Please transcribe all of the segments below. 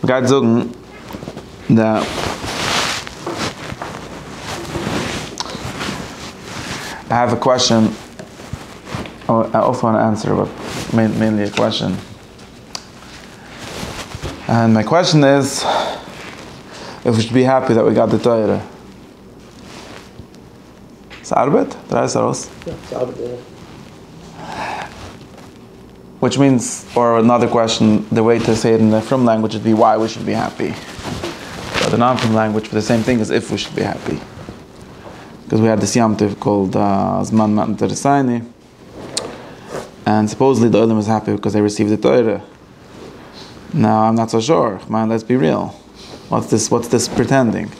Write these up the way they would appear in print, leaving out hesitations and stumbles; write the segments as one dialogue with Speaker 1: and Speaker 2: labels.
Speaker 1: Guys sagen that I have a question. Oh, I also want to answer, but mainly a question. And my question is, if we should be happy that we got the Torah. Sarbet? Which means, or another question, the way to say it in the from language would be why we should be happy. But the non-from language for the same thing is if we should be happy. Because we had this Yom Tov called Zman Matan Teresayni. And supposedly the Olam is happy because they received the Torah. Now I'm not so sure. Man, let's be real. What's this pretending?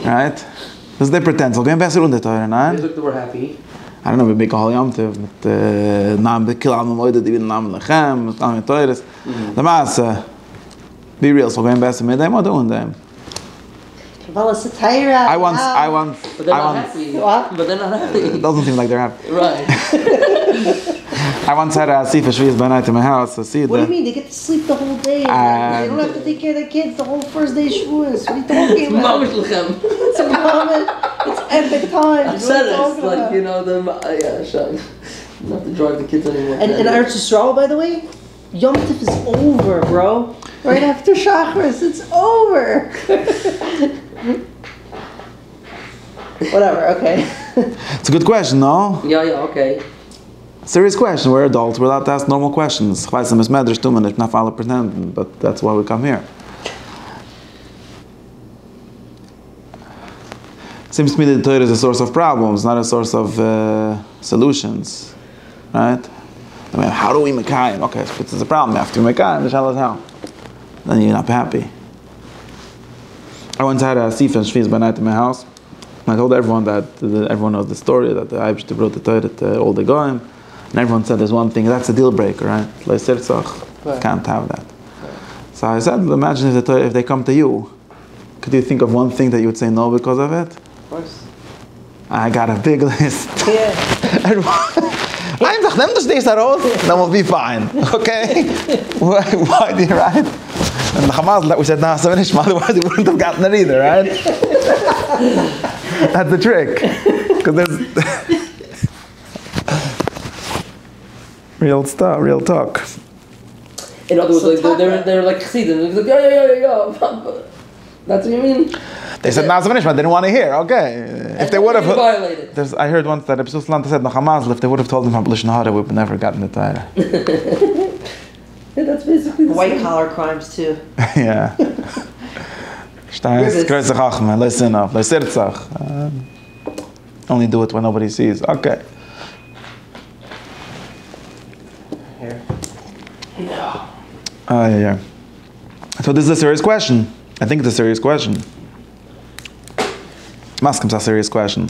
Speaker 1: Right? This is they pretend. So going back to the Torah,
Speaker 2: They look that we're happy.
Speaker 1: I don't know, we make a whole Yom Tov with Naam Bekil Alma Moide Divin Naam Lechem, with Naam Torahs. The Maaseh, be real. So going back to Midday, what doing them? I want.
Speaker 2: But they're not happy.
Speaker 3: What?
Speaker 2: But they're not happy.
Speaker 1: It doesn't seem like they're happy.
Speaker 2: Right.
Speaker 1: I once had a Asifa Shviz by night in my house.
Speaker 3: What do you mean? They get to sleep the whole day. They don't have to take care of their kids the whole first day Shavuos. What are you talking about? It's a moment. It's epic time.
Speaker 2: I'm sad it's like, you know, yeah, Sean. You don't have to drive the kids anymore.
Speaker 3: And Eretz Yisrael, by the way, Yom Tov is over, bro. Right after Shacharis, it's over. Whatever, okay.
Speaker 1: It's a good question, no?
Speaker 2: Yeah, okay.
Speaker 1: Serious question. We're adults. We're allowed to ask normal questions. Chvaisam is medrash 2 minutes, not follow pretending, but that's why we come here. It seems to me that the Torah is a source of problems, not a source of solutions. Right? I mean, how do we mekayim? Okay, if it's a problem, after you mekayim, the shal is how? Then you're not happy. I once had a Sif and Shviz by night in my house. And I told everyone that everyone knows the story that the Eibishter brought the Torah to all the goyim, and everyone said there's one thing that's a deal breaker, right?
Speaker 3: Right.
Speaker 1: Can't have that. Right. So I said, imagine if they come to you, could you think of one thing that you would say no because of it?
Speaker 3: Of course.
Speaker 1: I got a big list.
Speaker 3: Yeah.
Speaker 1: Einfach nimm das Ding raus, then we'll be fine. Okay? Why do you right? And the Hamas, like we said, nah, so otherwise we wouldn't have gotten it either, right? That's the trick. Because there's real stuff, real talk.
Speaker 2: In other words, so like they're like chassidim. They're like, yeah. That's what you mean?
Speaker 1: They said nah, so they didn't want to hear. Okay, if they would have
Speaker 2: violated.
Speaker 1: I heard once that Episode Slanta said, "No Hamas, if they would have told him Lishon Hara, we would have never gotten the Torah."
Speaker 2: Yeah, that's basically the
Speaker 3: white collar crimes too.
Speaker 1: Yeah. Listen up. Only do it when nobody sees. Okay.
Speaker 3: Here.
Speaker 2: No.
Speaker 1: Yeah. So this is a serious question. I think it's a serious question. Maskam's a serious question.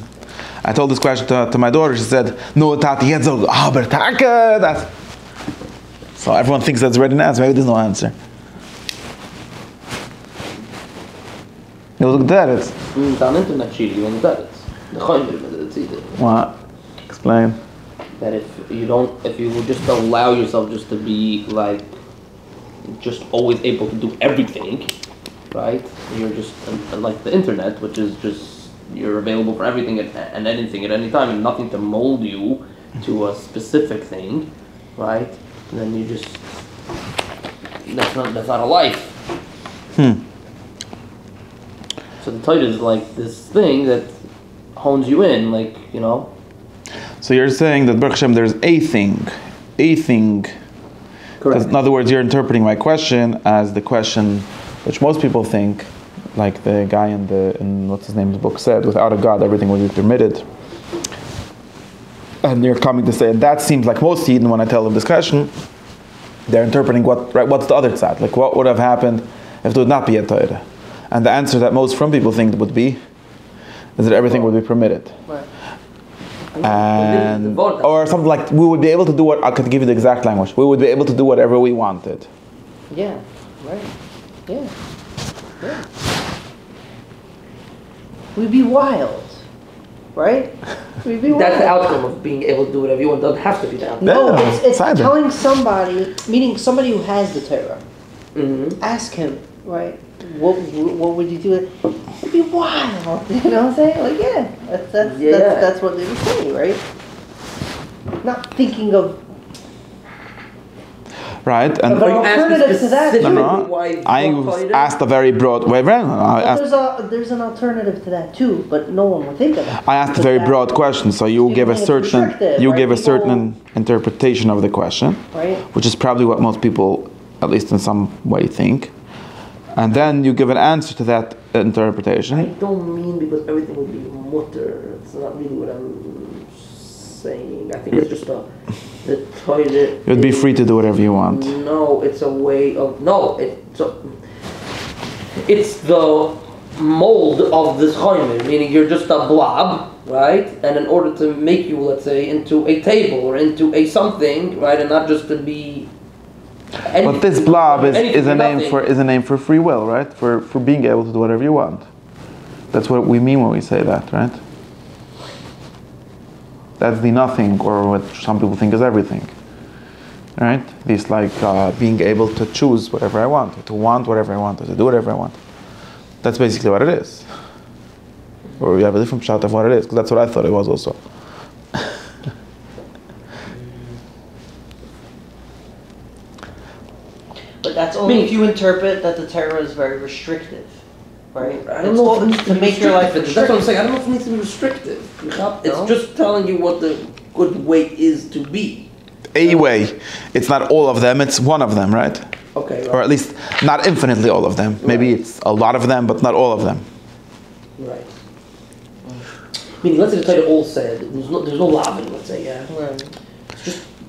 Speaker 1: I told this question to my daughter. She said, "No, Tati, jetzt so, aber Taka." That's so everyone thinks that's already an answer. Maybe there's no answer. You look at it.
Speaker 2: On internet cheating, you want that the
Speaker 1: What? Explain.
Speaker 2: That if you would just allow yourself just to be like, just always able to do everything, right? You're just like the internet, which is just you're available for everything and anything at any time, and nothing to mold you to a specific thing, right? And then you just that's not a life. So the Torah is like this thing that hones you in, like, you know.
Speaker 1: So you're saying that Baruch Hashem, there's a thing.
Speaker 2: Correct.
Speaker 1: In other words, you're interpreting my question as the question which most people think, like the guy in what's his name's book said, without a God, everything would be permitted. And you're coming to say, and that seems like most Yidden, when I tell them this question, they're interpreting what's the other side? Like what would have happened if there would not be a Torah? And the answer that most from people think would be is that everything would be permitted.
Speaker 3: Right.
Speaker 1: And or something like we would be able to do what I could give you the exact language. We would be able to do whatever we wanted.
Speaker 3: Yeah. Right. Yeah. We'd be wild, right? We'd be wild.
Speaker 2: That's the outcome of being able to do whatever you want. It doesn't have to be the outcome.
Speaker 3: No,
Speaker 1: Yeah,
Speaker 3: it's
Speaker 1: cyber.
Speaker 3: telling somebody, meaning somebody who has the Torah.
Speaker 2: Mm-hmm.
Speaker 3: Ask him, right? What would you do? It'd be wild. You know what I'm saying? Like, yeah, that's what they would say, right? Not thinking of.
Speaker 1: Right, and
Speaker 3: But alternative to that.
Speaker 1: I asked a very broad way.
Speaker 3: There's an alternative to that too, but no one would think of it.
Speaker 1: I asked a very broad question, so you give a certain interpretation of the question,
Speaker 3: right?
Speaker 1: Which is probably what most people, at least in some way, think, and then you give an answer to that interpretation.
Speaker 2: I don't mean because everything would be mutter. It's not really what I'm saying. I think it's just the toilet.
Speaker 1: You'd be free to do whatever you want.
Speaker 2: No, it's a way of it's the mold of this chaymer, meaning you're just a blob, right? And in order to make you, let's say, into a table or into a something, right, and not just to be.
Speaker 1: But this blob is a name for free will, right? For being able to do whatever you want. That's what we mean when we say that, right? That's the nothing, or what some people think is everything, right? This like being able to choose whatever I want, or to want whatever I want, or to do whatever I want. That's basically what it is. Or we have a different shot of what it is, because that's what I thought it was also.
Speaker 3: But that's only if you interpret that the Torah is very restrictive, right?
Speaker 2: I don't know if it needs
Speaker 3: to make your life
Speaker 2: restrictive. That's what I'm saying. I don't know if it needs to be restrictive. It's just telling you what the good way is to be.
Speaker 1: A way. It's not all of them, it's one of them, right?
Speaker 2: Okay. Right.
Speaker 1: Or at least not infinitely all of them. Maybe it's a lot of them, but not all of them.
Speaker 2: Right. Meaning, let's say the Torah all said, there's no lavin, let's say, yeah.
Speaker 3: Right.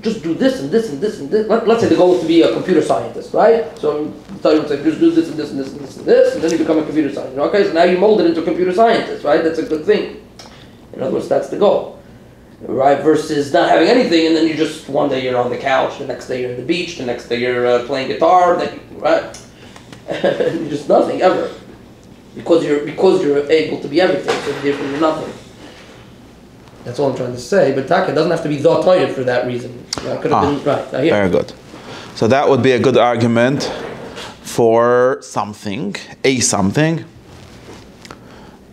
Speaker 2: Just do this and this and this and this. Let's say the goal is to be a computer scientist, right? So the Torah would say, just do this and this and this and this and this, and then you become a computer scientist. Okay, so now you mold it into a computer scientist, right? That's a good thing. In other words, that's the goal. Right, versus not having anything, and then you just one day you're on the couch, the next day you're on the beach, the next day you're playing guitar, right? You're just nothing ever, because you're able to be everything. So therefore you're nothing. That's all I'm trying to say. But Taka doesn't have to be the Torah for that reason. It could have been right.
Speaker 1: Very good. So that would be a good argument for something, a something.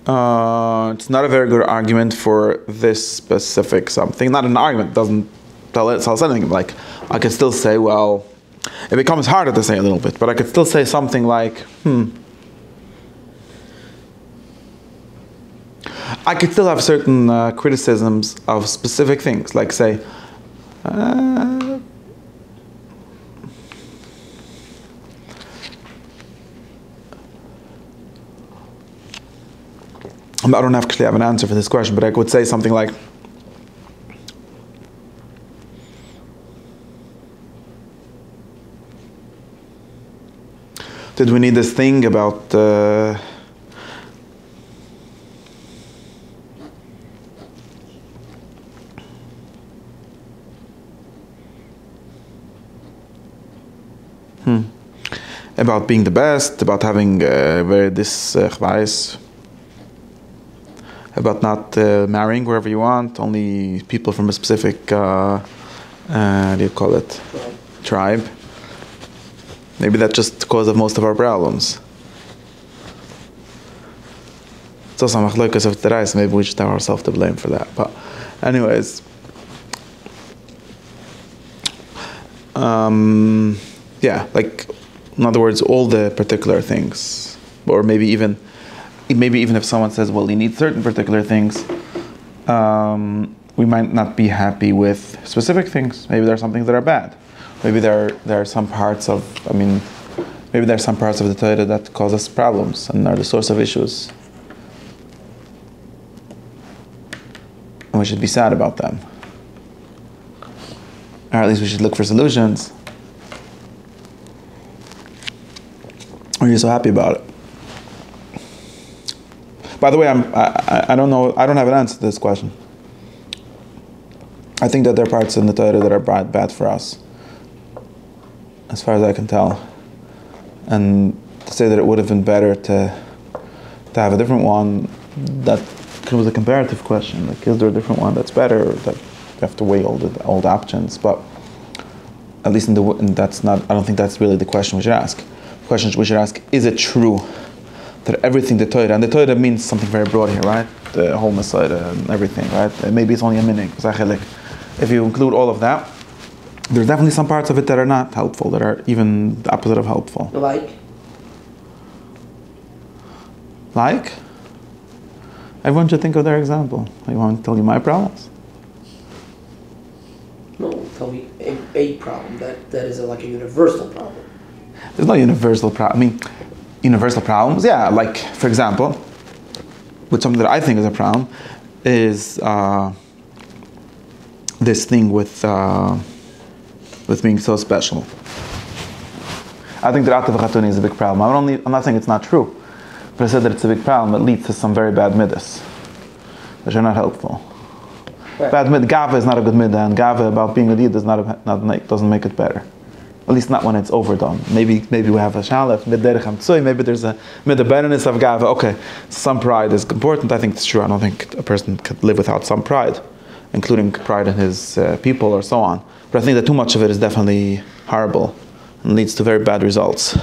Speaker 1: It's not a very good argument for this specific something. Not an argument, doesn't tell us anything. Like, I could still say, well, it becomes harder to say a little bit, but I could still say something like, I could still have certain criticisms of specific things, like say, I don't actually have an answer for this question, but I could say something like, did we need this thing about about being the best, about having this beis, about not marrying wherever you want, only people from a specific, what do you call it, tribe. Maybe that's just the cause of most of our problems. It's also machlokes of terais. Maybe we should have ourselves to blame for that. But anyways, yeah, like, in other words, all the particular things, or maybe even if someone says, well, you need certain particular things, we might not be happy with specific things. Maybe there are some things that are bad. Maybe there are some parts of, maybe there are some parts of the Torah that cause us problems and are the source of issues. And we should be sad about them. Or at least we should look for solutions. Or you're so happy about it. By the way, I don't know. I don't have an answer to this question. I think that there are parts in the Torah that are bad for us, as far as I can tell. And to say that it would have been better to have a different one, that was a comparative question. Like, is there a different one that's better? Or that you have to weigh all the options. But at least that's not. I don't think that's really the question we should ask. The question we should ask, is it true that everything the Torah, and the Torah means something very broad here, right? The whole Messiah and everything, right? Maybe it's only a minute. If you include all of that, there's definitely some parts of it that are not helpful, that are even the opposite of helpful. Like? Everyone should think of their example. You want me to tell you my problems?
Speaker 3: No, tell me a problem that is like a universal problem.
Speaker 1: There's no universal problem. I mean, universal problems, yeah. Like, for example, with something that I think is a problem, is this thing with being so special. I think that Atav Chatuni is a big problem. I'm not saying it's not true, but I said that it's a big problem. It leads to some very bad midas, which are not helpful. Right. Bad mid Gava is not a good midah, and Gava about being a Yid doesn't make it better. At least not when it's overdone. Maybe we have a shalef, mid-derech hamtzui, maybe there's a mid-aberenis of Gava. Okay, some pride is important. I think it's true. I don't think a person could live without some pride, including pride in his people or so on. But I think that too much of it is definitely horrible and leads to very bad results.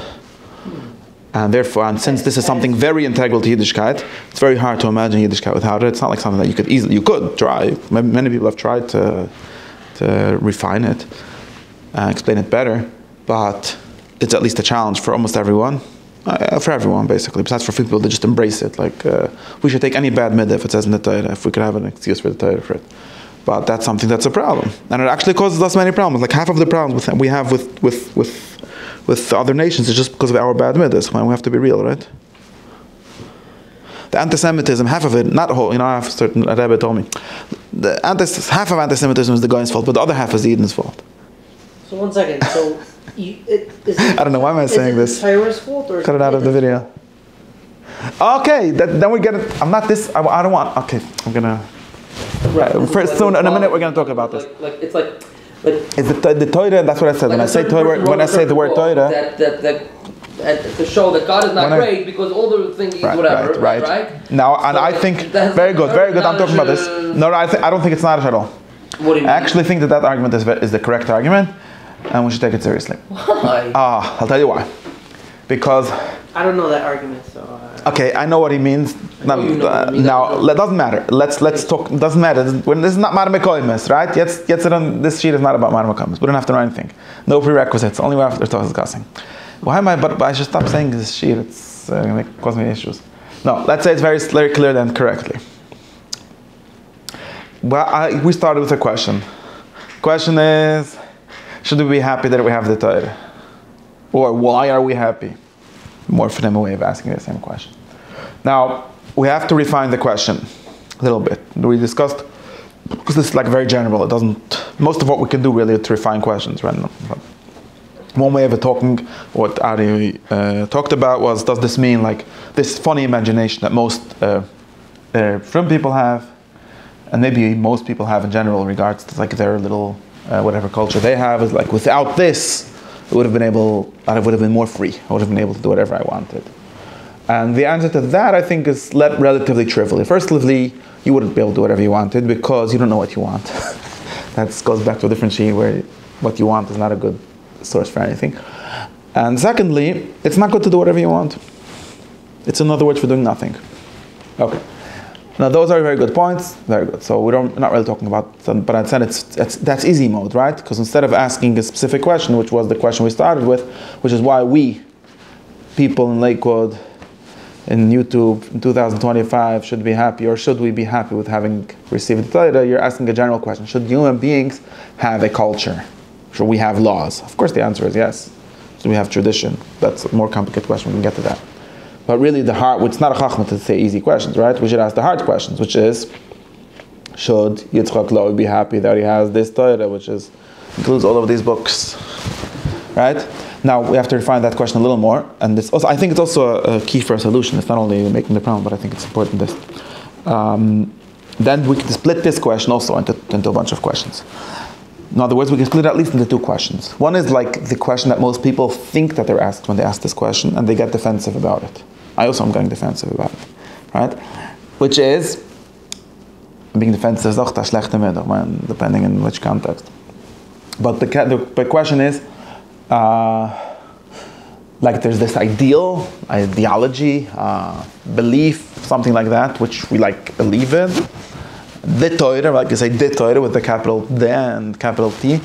Speaker 1: And therefore, and since this is something very integral to Yiddishkeit, it's very hard to imagine Yiddishkeit without it. It's not like something that you could try. Many people have tried to refine it, explain it better, but it's at least a challenge for almost everyone. For everyone, basically. Besides for people that just embrace it. Like, we should take any bad midah if it says in the Torah, if we could have an excuse for the Torah for it. But that's something that's a problem. And it actually causes us many problems. Like half of the problems we have with other nations is just because of our bad midas. We have to be real, right? The anti-Semitism, half of it, not whole, a certain Rebbe told me, half of anti-Semitism is the guy's fault, but the other half is the Eden's fault.
Speaker 3: So 1 second, so
Speaker 1: I don't know, why am I saying this?
Speaker 3: Is it the Torah's fault or
Speaker 1: cut it out of the video. Okay, then we get it. I'm not this, I don't want, okay, I'm gonna, first, soon, in a minute we're gonna talk about this.
Speaker 2: It's like
Speaker 1: it's the Torah, that's what I said. When I say Torah, when I say the word Torah,
Speaker 2: to show that God is not great because all the things whatever, right?
Speaker 1: Now, and so I think very good. I'm talking about this. No, I don't think it's not at all.
Speaker 2: What do you mean?
Speaker 1: I actually think that argument is the correct argument, and we should take it seriously.
Speaker 2: Why?
Speaker 1: I'll tell you why. Because
Speaker 3: I don't know that argument, so.
Speaker 1: Okay, I know what he means. Now, it doesn't matter. Let's talk. It doesn't matter. When this is not Mar Mekoimes, right? This sheet is not about Mar Mekoimes. We don't have to know anything. No prerequisites. Only after discussing. Why am I? But I should stop saying this sheet. It's going to cause me issues. No, let's say it's very clear then correctly. Well, we started with a question. Question is, should we be happy that we have the Torah? Or why are we happy? More for them a way of asking the same question. Now, we have to refine the question a little bit. We discussed, because this is like very general, most of what we can do really is to refine questions, right? One way of talking, what Ari talked about was, does this mean like this funny imagination that most frum people have, and maybe most people have in general regards to like their little, whatever culture they have, is like without this, I would have been more free. I would have been able to do whatever I wanted. And the answer to that, I think, is relatively trivial. Firstly, you wouldn't be able to do whatever you wanted because you don't know what you want. That goes back to a different sheet where what you want is not a good source for anything. And secondly, it's not good to do whatever you want. It's another word for doing nothing. Okay. Now those are very good points. Very good. So we're not really talking about, but I said that's easy mode, right? Because instead of asking a specific question, which was the question we started with, which is why we, people in Lakewood, in YouTube, in 2025, should be happy, or should we be happy with having received the Torah? You're asking a general question. Should human beings have a culture? Should we have laws? Of course the answer is yes. Should we have tradition? That's a more complicated question. We can get to that. But really it's not a chachma to say easy questions, right? We should ask the hard questions, which is, should Yitzchak Lowy be happy that he has this Torah, which includes all of these books, right? Now we have to refine that question a little more, and this also, I think it's also a key for a solution. It's not only making the problem, but I think it's important. Then we can split this question also into a bunch of questions. In other words, we can split it at least into two questions. One is like the question that most people think that they're asked when they ask this question, and they get defensive about it. I also am getting defensive about it, right? Which is, being defensive is auch a schlechte Midah, depending in which context. But the question is, like there's this ideology, belief, something like that, which we like believe in. The Torah, like you say, the Torah with the capital D and capital T,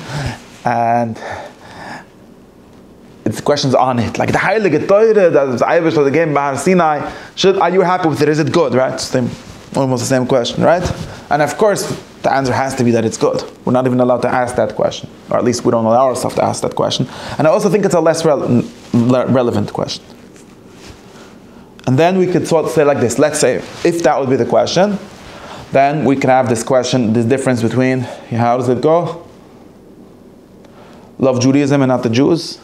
Speaker 1: and it's questions on it, like the Heilige Torah, that's Irish, the game Bahar Sinai. Are you happy with it? Is it good? Right? Almost the same question, right? And of course, the answer has to be that it's good. We're not even allowed to ask that question, or at least we don't allow ourselves to ask that question. And I also think it's a less relevant question. And then we could sort of say like this. Let's say if that would be the question, then we can have this question, this difference between, how does it go? Love Judaism and not the Jews.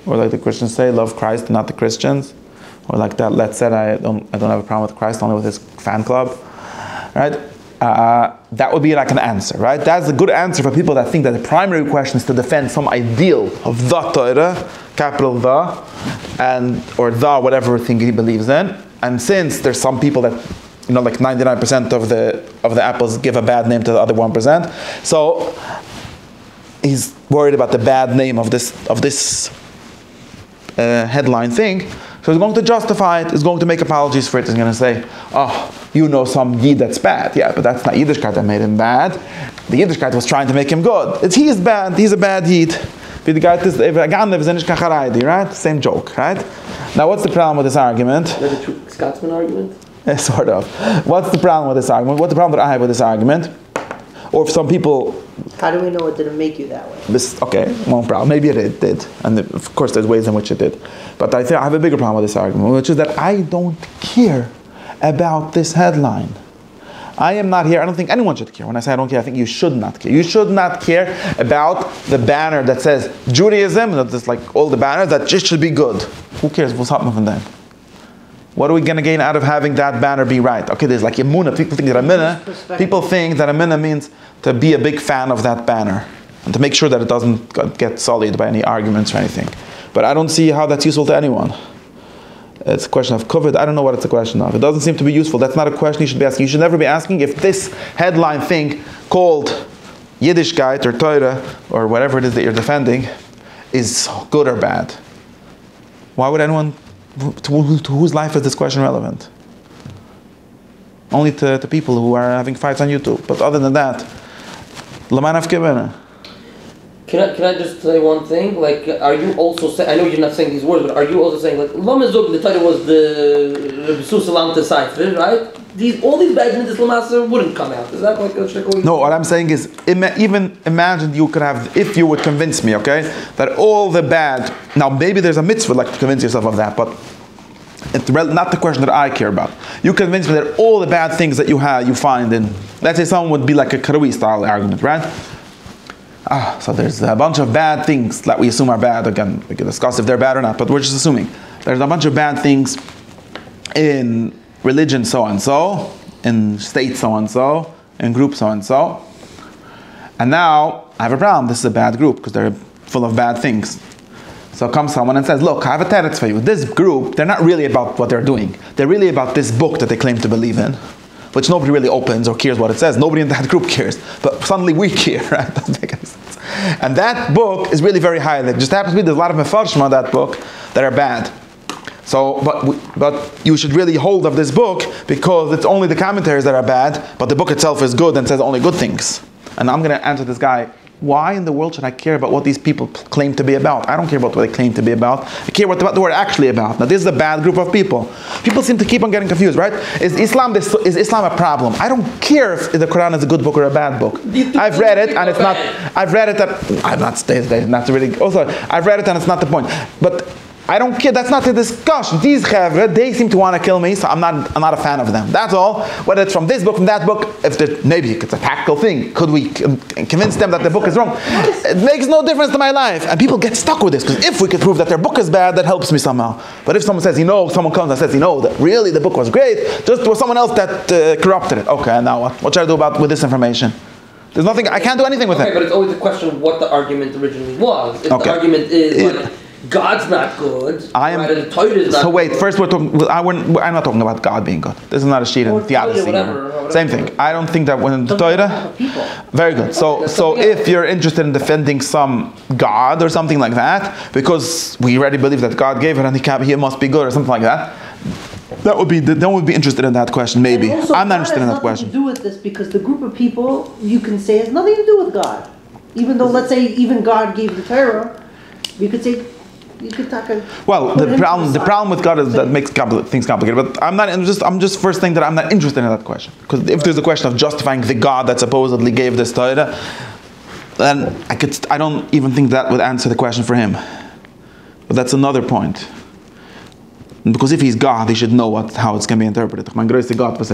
Speaker 1: Or like the Christians say, love Christ and not the Christians. Or like that, let's say I don't have a problem with Christ, only with his fan club. Right? That would be like an answer, right? That's a good answer for people that think that the primary question is to defend some ideal of the Torah, capital the, and or the whatever thing he believes in. And since there's some people that, like 99% of the apples give a bad name to the other 1%, so he's worried about the bad name of this headline thing. So he's going to justify it, he's going to make apologies for it, he's going to say, some Yid that's bad. Yeah, but that's not Yiddishkeit that made him bad. The Yiddishkeit was trying to make him good. He's bad, he's a bad Yid. Right? Same joke, right? Now what's the problem with this argument?
Speaker 2: Is that a true Scotsman argument?
Speaker 1: Sort of. What's the problem with this argument? What's the problem that I have with this argument? Or if some people...
Speaker 3: How do we know it didn't make you that way?
Speaker 1: Okay, no problem. Maybe it did. And of course there's ways in which it did. But I think I have a bigger problem with this argument, which is that I don't care about this headline. I am not here. I don't think anyone should care. When I say I don't care, I think you should not care. You should not care about the banner that says Judaism, that's like all the banners, that just should be good. Who cares? What's happening from them? What are we going to gain out of having that banner be right? Okay, there's like Emunah. People think that Emunah means to be a big fan of that banner and to make sure that it doesn't get sullied by any arguments or anything. But I don't see how that's useful to anyone. It's a question of covet. I don't know what it's a question of. It doesn't seem to be useful. That's not a question you should be asking. You should never be asking if this headline thing called Yiddishkeit or Torah or whatever it is that you're defending is good or bad. Why would anyone... To whose life is this question relevant? Only to people who are having fights on YouTube. But other than that, Laman of Kibana.
Speaker 2: Can I just say one thing? Like, are you also saying, I know you're not saying these words, but are you also saying, like, Lamazog, the title was the Susalamta site, right? All these bad midas Lamasa wouldn't come out. Is that like a shekol?
Speaker 1: No, what I'm saying is, even imagine you could have, if you would convince me, okay, that all the bad, now maybe there's a mitzvah like to convince yourself of that, but it's not the question that I care about. You convince me that all the bad things that you find in, let's say someone would be like a Karawi style argument, right? So there's a bunch of bad things that we assume are bad. Again, we can discuss if they're bad or not, but we're just assuming. There's a bunch of bad things in religion so-and-so, in state so-and-so, in group so-and-so. And now, I have a problem. This is a bad group because they're full of bad things. So comes someone and says, look, I have a teretz for you. This group, they're not really about what they're doing. They're really about this book that they claim to believe in, which nobody really opens or cares what it says. Nobody in that group cares. But suddenly we care, right? Doesn't make any sense. And that book is really very high. It just happens to be there's a lot of mefarshim on that book that are bad. So, but you should really hold of this book because it's only the commentaries that are bad, but the book itself is good and says only good things. And I'm going to answer this guy, why in the world should I care about what these people claim to be about? I don't care about what they claim to be about. I care what they're actually about. Now this is a bad group of people. People seem to keep on getting confused, right? Is Islam a problem? I don't care if the Quran is a good book or a bad book. I've read it and it's not. I've read it and I'm not staying. Not really. Also, I've read it and it's not the point. But I don't care. That's not the discussion. These chavre, they seem to want to kill me, so I'm not a fan of them. That's all. Whether it's from this book, from that book, maybe it's a tactical thing. Could we convince them that the book is wrong? It makes no difference to my life. And people get stuck with this because if we could prove that their book is bad, that helps me somehow. But if someone says, someone comes and says, that really the book was great, just was someone else that corrupted it. Okay, and now what? What should I do with this information? There's nothing. I can't do anything with it.
Speaker 2: Okay, but it's always a question of what the argument originally was. If the argument is like, God's not good.
Speaker 1: I am.
Speaker 2: Right? The Torah is not
Speaker 1: So wait,
Speaker 2: good.
Speaker 1: first we're talking. I'm not talking about God being good. This is not a sheet in theodicy.
Speaker 2: Whatever.
Speaker 1: Same thing. I don't think that when the Torah. Very good. So if you're interested in defending some God or something like that, because we already believe that God gave it and he must be good or something like that. That would be interested in that question. Maybe
Speaker 3: also,
Speaker 1: I'm not
Speaker 3: God
Speaker 1: interested in
Speaker 3: has
Speaker 1: that question.
Speaker 3: nothing to do with this because the group of people you can say has nothing to do with God. Even though, let's say, even God gave the Torah, you could say, you could talk.
Speaker 1: Well, the problem with God is that makes things complicated. But I'm just first saying that I'm not interested in that question, because if there's a question of justifying the God that supposedly gave this Torah, then I don't even think that would answer the question for him. But that's another point. Because if he's God, he should know how it's going to be interpreted. My greatest God was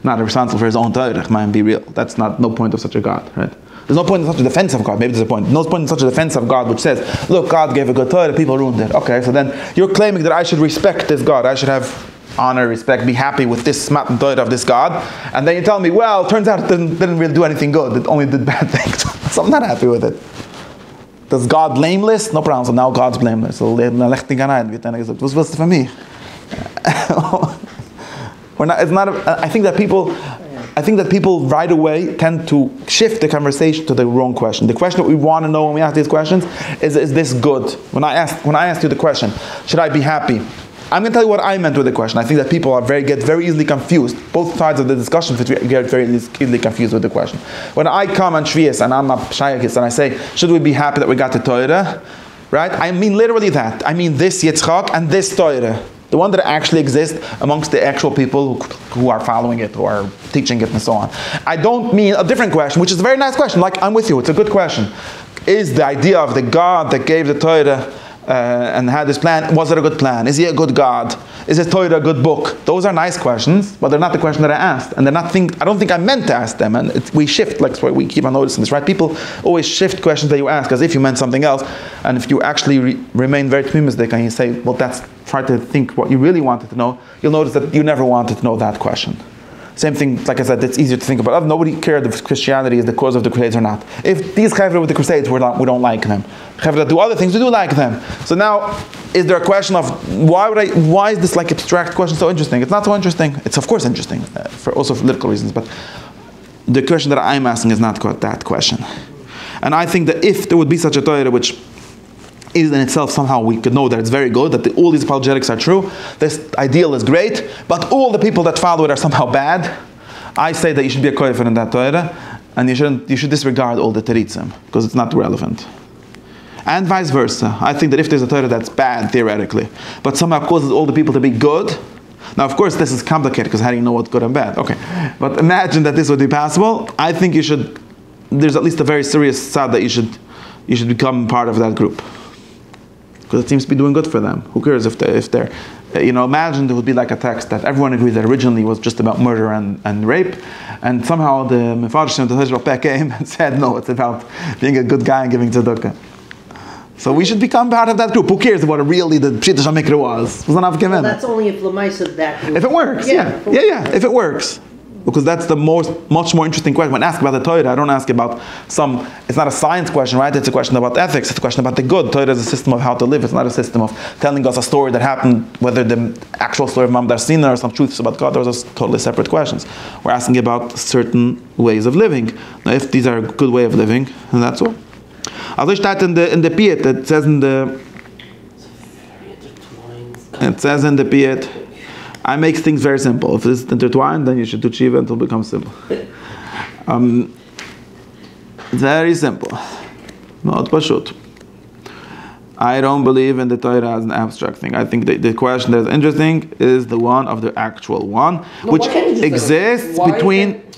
Speaker 1: not responsible for his own Torah. Man, be real. That's no point of such a God, right? There's no point in such a defense of God. Maybe there's a point. No point in such a defense of God which says, look, God gave a good Torah, people ruined it. Okay, so then you're claiming that I should respect this God. I should have honor, respect, be happy with this matan Torah of this God. And then you tell me, well, it turns out it didn't really do anything good. It only did bad things. So I'm not happy with it. Does God blameless? No problem. So now God's blameless. So what's this for me? I think that people right away tend to shift the conversation to the wrong question. The question that we want to know when we ask these questions is this good? When I asked you the question, should I be happy? I'm going to tell you what I meant with the question. I think that people get very easily confused. Both sides of the discussion get very easily confused with the question. When I come on Shvius and I'm a Shayakis and I say, should we be happy that we got the Torah? Right? I mean literally that. I mean this Yitzchak and this Torah. The one that actually exists amongst the actual people who are following it, who are teaching it, and so on. I don't mean a different question, which is a very nice question. Like, I'm with you, it's a good question. Is the idea of the God that gave the Torah and had this plan, was it a good plan? Is he a good God? Is his Torah a good book? Those are nice questions, but they're not the question that I asked. And I don't think I meant to ask them. And we shift, like we keep on noticing this, right? People always shift questions that you ask as if you meant something else. And if you actually remain very optimistic and you say, well, try to think what you really wanted to know, you'll notice that you never wanted to know that question. Same thing, like I said, it's easier to think about. Nobody cared if Christianity is the cause of the Crusades or not. If these Chevra with the Crusades, we don't like them. Chevra that do other things, we do like them. So now, is there a question of why is this like abstract question so interesting? It's not so interesting. It's of course interesting, for political reasons, but the question that I'm asking is not quite that question. And I think that if there would be such a Torah which is in itself somehow we could know that it's very good, that all these apologetics are true, this ideal is great, but all the people that follow it are somehow bad, I say that you should be a koifer in that Torah, and you should disregard all the teritzim, because it's not relevant. And vice versa. I think that if there's a Torah that's bad, theoretically, but somehow causes all the people to be good, now of course this is complicated, because how do you know what's good and bad? Okay, but imagine that this would be possible. I think there's at least a very serious side that you should become part of that group. Because it seems to be doing good for them. Who cares if they're imagine there would be like a text that everyone agrees that originally was just about murder and rape, and somehow the medrash and the Hezbollah came and said, no, it's about being a good guy and giving tzedakah. So we should become part of that group. Who cares what really the Pshita Shamikra was?
Speaker 3: Well, that's only if Lamaisa that group.
Speaker 1: If it works, if it works. Because that's the much more interesting question. When I ask about the Torah, I don't ask about it's not a science question, right? It's a question about ethics. It's a question about the good. Torah is a system of how to live. It's not a system of telling us a story that happened, whether the actual story of Mamdar Sina or some truths about God. Those are totally separate questions. We're asking about certain ways of living. Now, if these are a good way of living, then that's all. Also steht in the Piet, it says in the Piet, I make things very simple. If it's intertwined, then you should do tshuva until it becomes simple. Very simple. Not pashut. I don't believe in the Torah as an abstract thing. I think the question that is interesting is the one of the actual one, which exists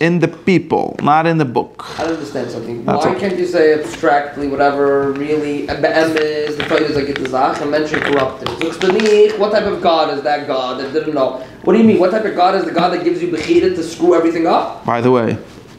Speaker 1: in the people, not in the book.
Speaker 2: I don't understand something. Why can't you say abstractly whatever really is the Torah is like it's a and mention corrupted? What type of God is that God that didn't know? What do you mean? What type of God is the God that gives you bechira to screw everything up?
Speaker 1: By the way.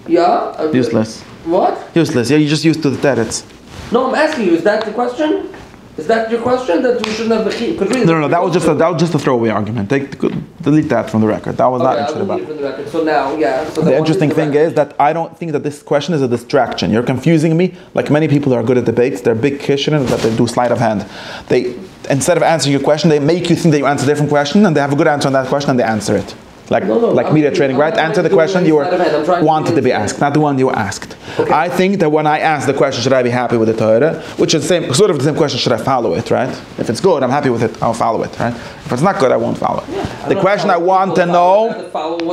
Speaker 2: Yeah.
Speaker 1: Useless.
Speaker 2: What?
Speaker 1: Useless. Yeah, you're just used to the terets.
Speaker 2: No, I'm asking you. Is that the question? Is that your question? That we shouldn't have the
Speaker 1: No, that was just a throwaway argument. Delete that from the record. That was not interested about.
Speaker 2: From the record. So now, yeah. So
Speaker 1: the interesting thing is that I don't think that this question is a distraction. You're confusing me. Like many people who are good at debates, they're big kishrin that they do sleight of hand. They, instead of answering your question, they make you think that you answer a different question, and they have a good answer on that question, and they answer it. Like media training, right? Answer the question you wanted to be asked, not the one you asked. Okay. I think that when I ask the question, should I be happy with the Torah, which is sort of the same question, should I follow it, right? If it's good, I'm happy with it, I'll follow it, right? If it's not good, I won't follow it. Yeah, the question I want to know... No.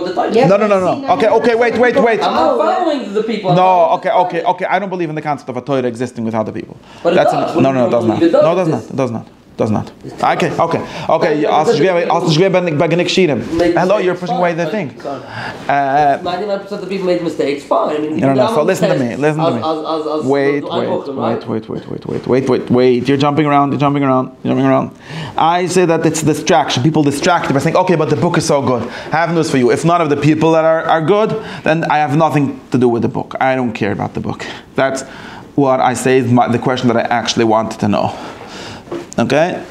Speaker 1: Okay, wait.
Speaker 2: I'm not following the people.
Speaker 1: No, okay. I don't believe in the concept of a Torah existing without the people.
Speaker 2: But it does.
Speaker 1: No, it does not. No, it does not. Does not. Okay. Hello, you're pushing away the thing.
Speaker 2: 99% of the people made mistakes. Fine.
Speaker 1: No. So listen to me. Wait. You're jumping around. I say that it's distraction. People distracted by saying, okay, but the book is so good. I have news for you. If none of the people that are good, then I have nothing to do with the book. I don't care about the book. That's what I say is the question that I actually wanted to know. Okay.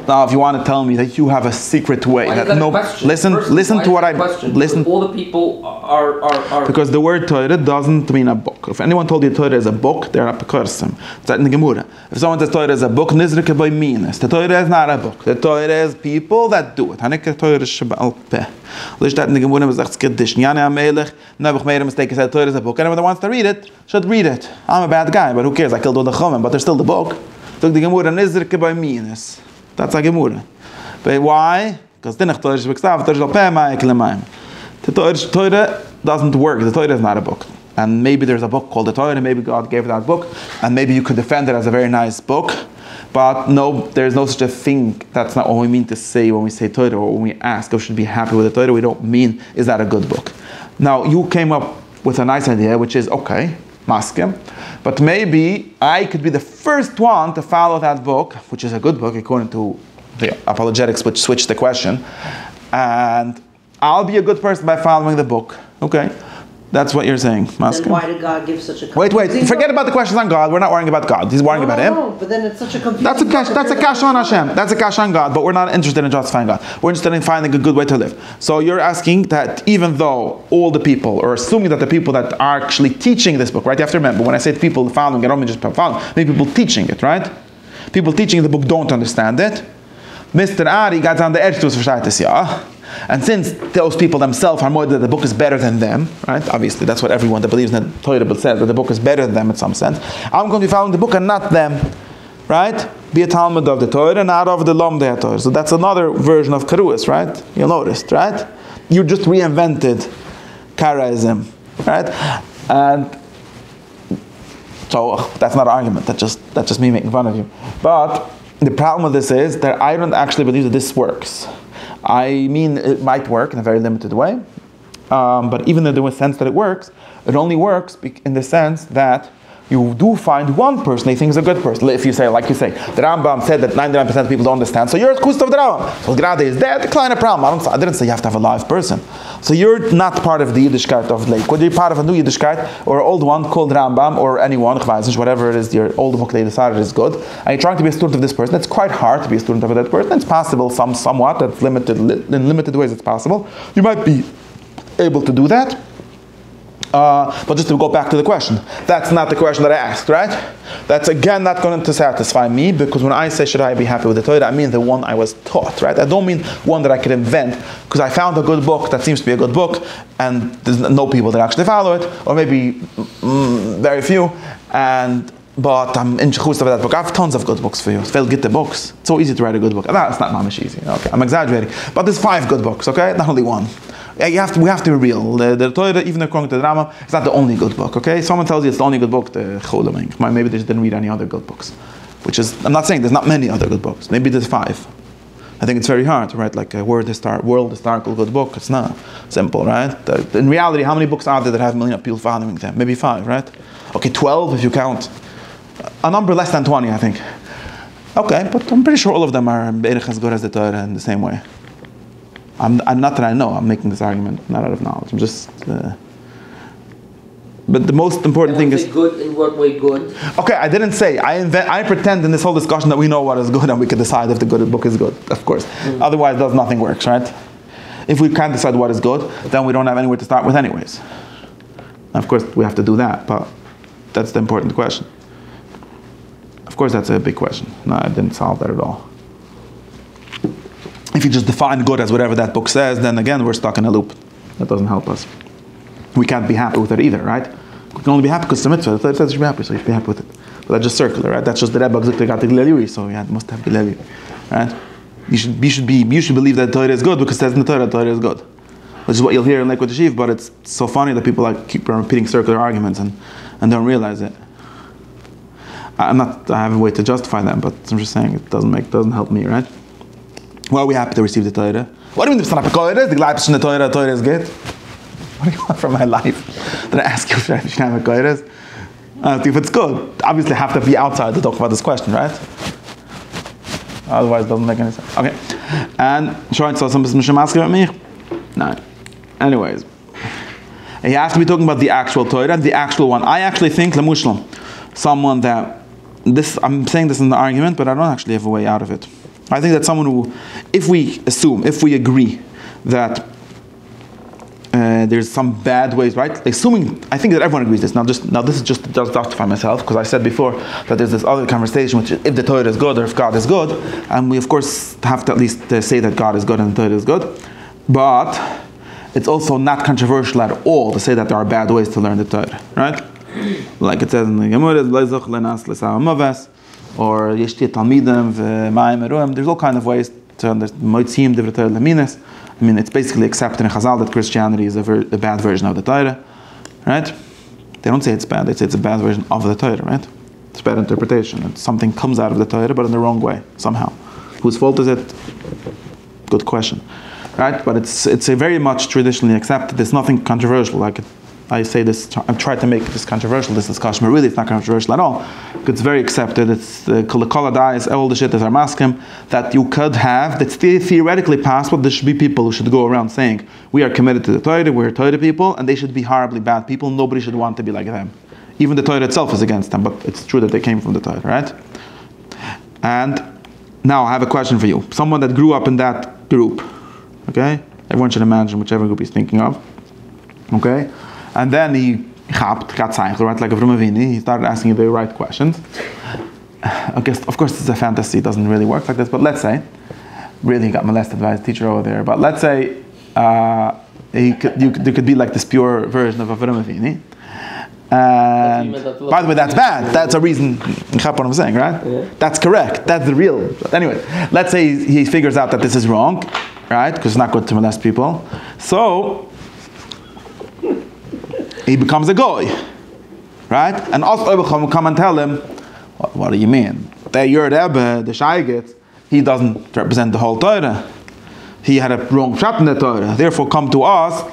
Speaker 1: Now, if you want to tell me that you have a secret way, listen to what I listen.
Speaker 2: All the people are
Speaker 1: because the word Torah doesn't mean a book. If anyone told you Torah is a book, they're not pekursim. It's in the Gemara. If someone says Torah is a book, nizrike by meanness. The Torah is not a book. The Torah is people that do it. Hanik Torah is shebal peh. Listat in the Gemara was sagt skiddish. Yana Amelech. Never made a mistake. He said Torah is a book. Anyone that wants to read it should read it. I'm a bad guy, but who cares? I killed all the chumim, but there's still the book. Took the Gemara nizrike by meanness. That's a Gemara. But why? Because the Torah doesn't work. The Torah is not a book. And maybe there's a book called the Torah, and maybe God gave that book, and maybe you could defend it as a very nice book. But no, there's no such a thing. That's not what we mean to say when we say Torah, or when we ask, oh, should be happy with the Torah. We don't mean, is that a good book? Now, you came up with a nice idea, which is, okay, maskim, but maybe I could be the first one to follow that book, which is a good book according to the apologetics, which switched the question, and I'll be a good person by following the book. Okay, that's what you're saying, maskim.
Speaker 3: Then why did God give such a
Speaker 1: wait, forget about the questions on God. We're not worrying about God. He's worrying about him.
Speaker 3: No, but then it's such a confusing.
Speaker 1: That's a kash on Hashem. That's a kash on God, but we're not interested in justifying God. We're interested in finding a good way to live. So you're asking that even though all the people, or assuming that the people that are actually teaching this book, right? You have to remember, when I say people following, I don't mean just following, maybe people teaching it, right? People teaching the book don't understand it. Mr. Ari got on the edge to his yeah. And since those people themselves are more that the book is better than them, right? Obviously, that's what everyone that believes in the Torah says, that the book is better than them in some sense. I'm going to be following the book and not them, right? Be a Talmud of the Torah, not of the Lomdei Torah. So that's another version of Karuas, right? You noticed, right? You just reinvented Karaism, right? And so that's not an argument. That's just me making fun of you. But the problem with this is that I don't actually believe that this works. I mean, it might work in a very limited way, but even in the sense that it works, it only works in the sense that you do find one person they think is a good person. If you say, like you say, the Rambam said that 99% of people don't understand, so you're a kust of the Rambam. So Grade is dead, decline a problem. I didn't say you have to have a live person. So you're not part of the Yiddishkeit of Lakewood. You're part of a new Yiddishkeit, or an old one called Rambam, or anyone, whatever it is, your old book they decided is good, and you're trying to be a student of this person. It's quite hard to be a student of that person. It's possible, somewhat, that's limited, in limited ways it's possible. You might be able to do that. But just to go back to the question, that's not the question that I asked, right? That's again not going to satisfy me, because when I say should I be happy with the Torah, I mean the one I was taught, right? I don't mean one that I could invent, because I found a good book that seems to be a good book, and there's no people that actually follow it, or maybe very few, but I'm in chus of that book. I have tons of good books for you. Fail get the books. It's so easy to write a good book. No, it's not mamish easy. Okay, I'm exaggerating, but there's 5 good books. Okay, not only one. We have to be real. The Torah, even according to the Rambam, it's not the only good book. Okay, someone tells you it's the only good book. Maybe they just didn't read any other good books. Which is, I'm not saying there's not many other good books. Maybe there's 5. I think it's very hard to write like a world historical good book. It's not simple, right? In reality, how many books are there that have a million people following them? Maybe 5, right? Okay, 12 if you count. A number less than 20, I think. Okay, but I'm pretty sure all of them are as good as the Torah in the same way. I'm not that I know. I'm making this argument not out of knowledge. I'm just But the most important thing is
Speaker 2: good. In what way good?
Speaker 1: okay. I didn't say. I pretend in this whole discussion that we know what is good and we can decide if the good book is good. Of course. Otherwise, nothing works, right? If we can't decide what is good, then we don't have anywhere to start with, anyways. Of course, we have to do that, but that's the important question. Of course, that's a big question. No, I didn't solve that at all. If you just define good as whatever that book says, then again, we're stuck in a loop. That doesn't help us. We can't be happy with it either, right? We can only be happy because it's a mitzvah. The Torah says you should be happy, so you should be happy with it. But that's just circular, right? That's just the Rebbe got the Gileli, so you must have Gileli, right? You should believe that the Torah is good because it says in the Torah is good. Which is what you'll hear in Lakewood Yeshiva, but it's so funny that people keep repeating circular arguments and don't realize it. I have a way to justify them, but I'm just saying it doesn't help me, right? Why are we happy to receive the Torah? What do you mean the Gleibst in the Torah is good? What do you want from my life? Did I ask you if I should have a Torah? If it's good, obviously I have to be outside to talk about this question, right? Otherwise it doesn't make any sense. Okay. And Shoin saw something about me? No. Anyways. He has to be talking about the actual Torah, the actual one. I actually think Lemushlam, someone that I'm saying this in the argument, but I don't actually have a way out of it. I think that someone who, if we agree that there's some bad ways, right? Assuming, I think that everyone agrees this. Now this is just to justify myself, because I said before that there's this other conversation, which is if the Torah is good or if God is good, and we of course have to at least say that God is good and the Torah is good. But it's also not controversial at all to say that there are bad ways to learn the Torah, right? Like it says in the Gemara, or Yeshti Talmidim v'Mayim Eruim. There's all kind of ways to understand. Moitzim divrei Torah leminis. I mean, it's basically accepted in Chazal that Christianity is a bad version of the Torah, right? They don't say it's bad. They say it's a bad version of the Torah, right? It's bad interpretation. It's something comes out of the Torah, but in the wrong way somehow. Whose fault is it? Good question, right? But it's a very much traditionally accepted. There's nothing controversial. Like I say this, I've tried to make this controversial, this discussion, but really it's not controversial at all. It's very accepted. It's Kol dies, all the shit is our maskim, that you could have, that's theoretically possible. There should be people who should go around saying, we are committed to the Torah, we're Torah people, and they should be horribly bad people. Nobody should want to be like them. Even the Torah itself is against them, but it's true that they came from the Torah, right? And now I have a question for you. Someone that grew up in that group, okay? Everyone should imagine whichever group he's thinking of, okay? And then he got zeichel, right, like a Vrumavini. He started asking you the right questions. I guess, of course, it's a fantasy. It doesn't really work like this. But let's say, really, he got molested by his teacher over there. But let's say there could be like this pure version of a Vrumavini. And by the way, that's bad. That's a reason. You get what I'm saying, right? Yeah. That's correct. That's the real. But anyway, let's say he figures out that this is wrong, right? Because it's not good to molest people. So he becomes a goy, right? And also will come and tell him, what do you mean? Your Rebbe, the Shaygit, he doesn't represent the whole Torah. He had a wrong shot in the Torah. Therefore, come to us,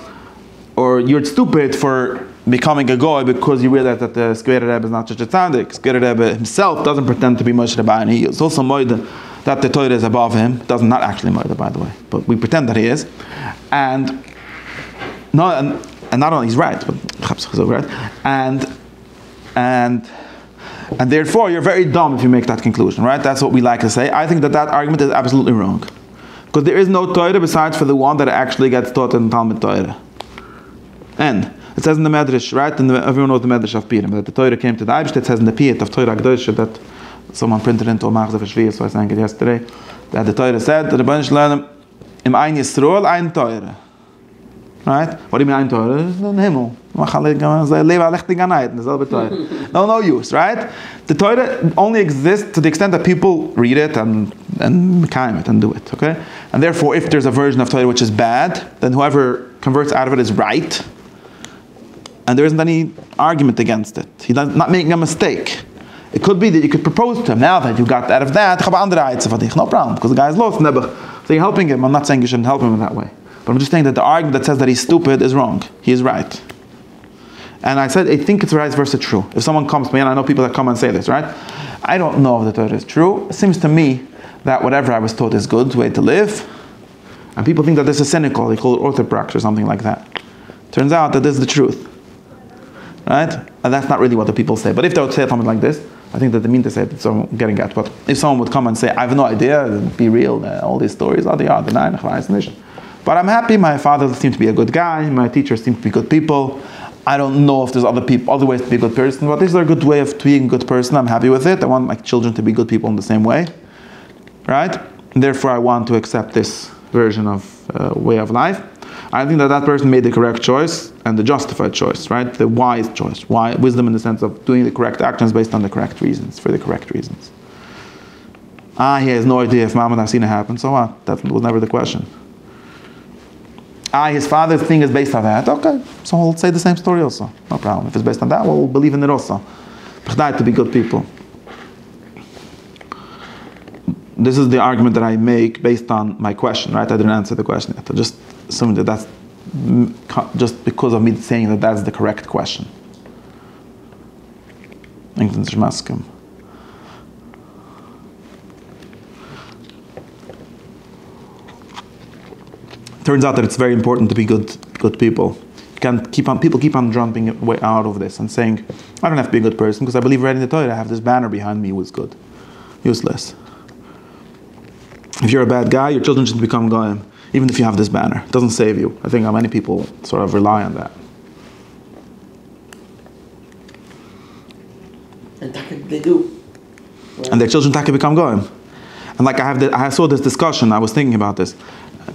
Speaker 1: or you're stupid for becoming a goy because you realize that the Square Rebbe is not such a tzaddik. Square Rebbe himself doesn't pretend to be Moshe Rabbeinu. He is also moida that the Torah is above him. Does not actually moida, by the way, but we pretend that he is. And not only he's right, but and therefore you're very dumb if you make that conclusion, right? That's what we like to say. I think that argument is absolutely wrong, because there is no Torah besides for the one that actually gets taught in Talmud Torah. And it says in the medrash, right? Everyone knows the medrash of Purim, that the Torah came to the Eibush. It says in the Piyut of Torah Gdosha that someone printed into a Machzor Shvius, so I sang it yesterday, that the Torah said that the Rebbeinu Shalom im Ein Yisroel ein Torah. Right? What do you mean ein Torah? No Himmel. No use, right? The Torah only exists to the extent that people read it and mekayim it and do it, okay? And therefore, if there's a version of Torah which is bad, then whoever converts out of it is right, and there isn't any argument against it. He's not making a mistake. It could be that you could propose to him, now that you got out of that, no problem, because the guy is lost, so you're helping him. I'm not saying you shouldn't help him in that way. But I'm just saying that the argument that says that he's stupid is wrong. He is right. And I said, I think it's vice versa true. If someone comes to me, and I know people that come and say this, right? I don't know if the Torah is true. It seems to me that whatever I was taught is good, way to live. And people think that this is cynical. They call it orthoprax or something like that. Turns out that this is the truth. right? And that's not really what the people say. But if they would say something like this, I think that they mean to say that someone getting at. But if someone would come and say, I have no idea, be real, all these stories, but I'm happy, my father seemed to be a good guy, my teachers seem to be good people. I don't know if there's other ways to be a good person, but this is a good way of being a good person. I'm happy with it. I want my children to be good people in the same way, right? And therefore, I want to accept this version of way of life. I think that that person made the correct choice and the justified choice, right? The wise choice. Why? Wisdom in the sense of doing the correct actions based on the correct reasons, for the correct reasons. He has no idea if Mama Hasina happened, so what? That was never the question. His father's thing is based on that. Okay, so we'll say the same story also. No problem. If it's based on that, we'll believe in it also. To be good people. This is the argument that I make based on my question, right? I didn't answer the question yet. I just assumed that that's just because of me saying that that's the correct question. Turns out that it's very important to be good people. People keep on jumping way out of this and saying, I don't have to be a good person because I believe right in the Torah I have this banner behind me who is good. Useless. If you're a bad guy, your children should become goyim, even if you have this banner. It doesn't save you. I think many people sort of rely on that.
Speaker 2: And they do.
Speaker 1: Right? And their children become goyim. And like I saw this discussion, I was thinking about this.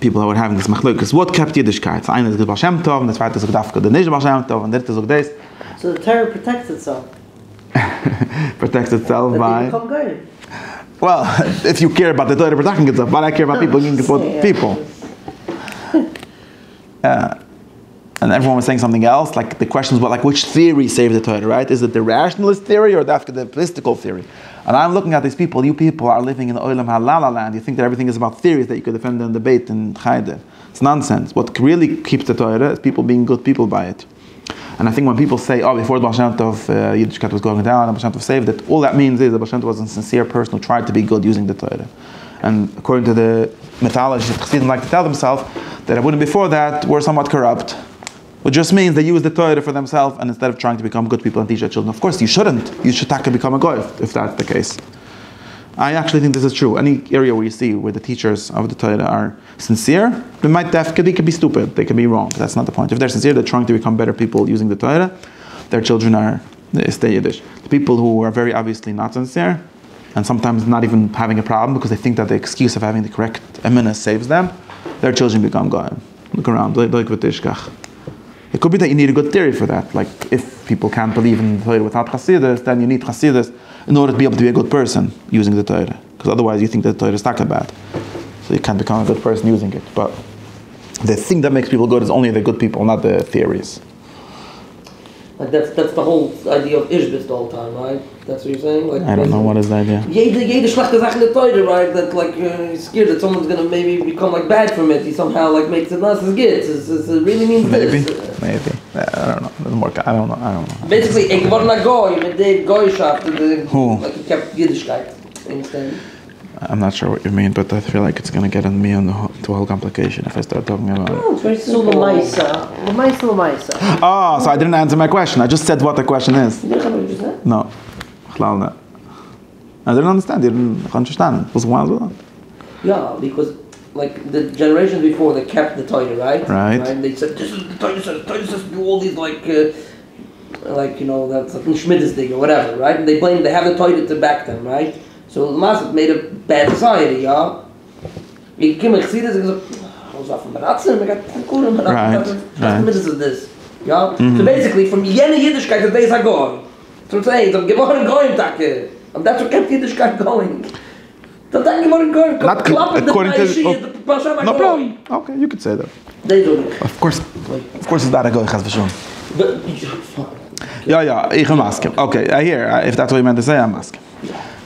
Speaker 1: People who were having this machlokes. What kept Yiddishkeit? Eine ist Baal Shem Tov, and the zweite ist Dafka, the nicht Baal Shem Tov, and the dritte ist this.
Speaker 3: So the Torah protects itself.
Speaker 1: Protects itself
Speaker 3: But
Speaker 1: by...
Speaker 3: they become good.
Speaker 1: Well, if you care about the Torah protecting itself, but I care about people being good people. And everyone was saying something else. Like the question was, which theory saved the Torah, right? Is it the rationalist theory or the mystical theory? And I'm looking at these people. You people are living in the Olam HaLala land. You think that everything is about theories that you could defend in debate and Chayde. It's nonsense. What really keeps the Torah is people being good people by it. And I think when people say, before the Baal Shem Tov, Yiddishkeit was going down, the Baal Shem Tov saved it, all that means is the Baal Shem Tov was a sincere person who tried to be good using the Torah. And according to the mythology, Chassidim like to tell themselves that Abunim before that were somewhat corrupt. Which just means they use the Torah for themselves, and instead of trying to become good people and teach their children. Of course, you shouldn't. You should become a goy if that's the case. I actually think this is true. Any area where you see where the teachers of the Torah are sincere, they could be stupid. They could be wrong. That's not the point. If they're sincere, they're trying to become better people using the Torah. Their children stay Yiddish. The people who are very obviously not sincere, and sometimes not even having a problem because they think that the excuse of having the correct eminence saves them, their children become goy. Look around. It could be that you need a good theory for that. Like, if people can't believe in the Torah without Chassidus, then you need Chassidus in order to be able to be a good person using the Torah. Because otherwise you think that the Torah is taka bad. So you can't become a good person using it. But the thing that makes people good is only the good people, not the theories.
Speaker 2: Like that's the whole idea of Ishbis the whole time, right? That's what you're saying? Like,
Speaker 1: I don't know, what is the idea?
Speaker 2: Jede schlechte Sache in the Torah, right? That he's scared that someone's gonna maybe become bad from it. He somehow makes it not as good. It really means
Speaker 1: maybe.
Speaker 2: this.
Speaker 1: Maybe. I don't know. I don't know.
Speaker 2: Basically, ik word naar goy met de goyschap.
Speaker 1: Who?
Speaker 2: Like ik heb Yiddishkeit. Understand?
Speaker 1: I'm not sure what you mean, but I feel like it's going to get on me to a whole complication if I start talking about it.
Speaker 3: Oh, it's very simple. Lamaisa.
Speaker 1: Oh, so I didn't answer my question. I just said what the question is. No. I didn't understand. You didn't understand.
Speaker 2: Yeah, because the generations before, they kept the Torah, right?
Speaker 1: Right.
Speaker 2: They said, this is the Torah says do all these that's like Schmidt's thing or whatever, right? And they have the Torah to back them, right? So Maset made a bad society, yeah. Ich came see this and I was off from Baratzen, I got Kurim, and this is this. Yeah? So basically from Yene Yiddishkeit the days are gone. So I'm saying, I'm geworden going Tage. And that's what kept Yiddishkeit going. The Tag geworden going, klappen the Pasha
Speaker 1: no problem. Okay, you could say that.
Speaker 2: They do it.
Speaker 1: Of course it's that a goy has for
Speaker 2: But
Speaker 1: yeah, I'm asking. Okay, I hear. If that's what you meant to say, I'm asking.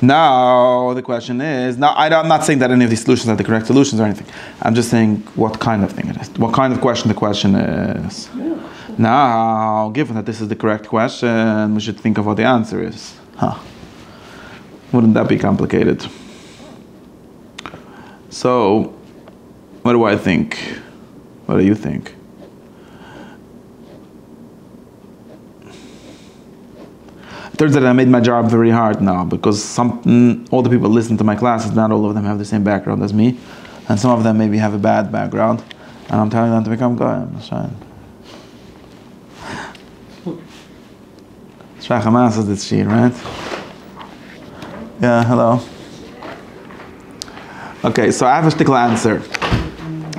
Speaker 1: Now the question is, I'm not saying that any of these solutions are the correct solutions or anything. I'm just saying what kind of thing it is. What kind of question the question is. Yeah. Now, given that this is the correct question, we should think of what the answer is. Wouldn't that be complicated? So, what do I think? What do you think? Turns out I made my job very hard now because all the people listen to my classes, not all of them have the same background as me, and some of them maybe have a bad background, and I'm telling them to become goyim. Shach is this shit, right? Yeah, hello. Okay, so I have a shtickle answer.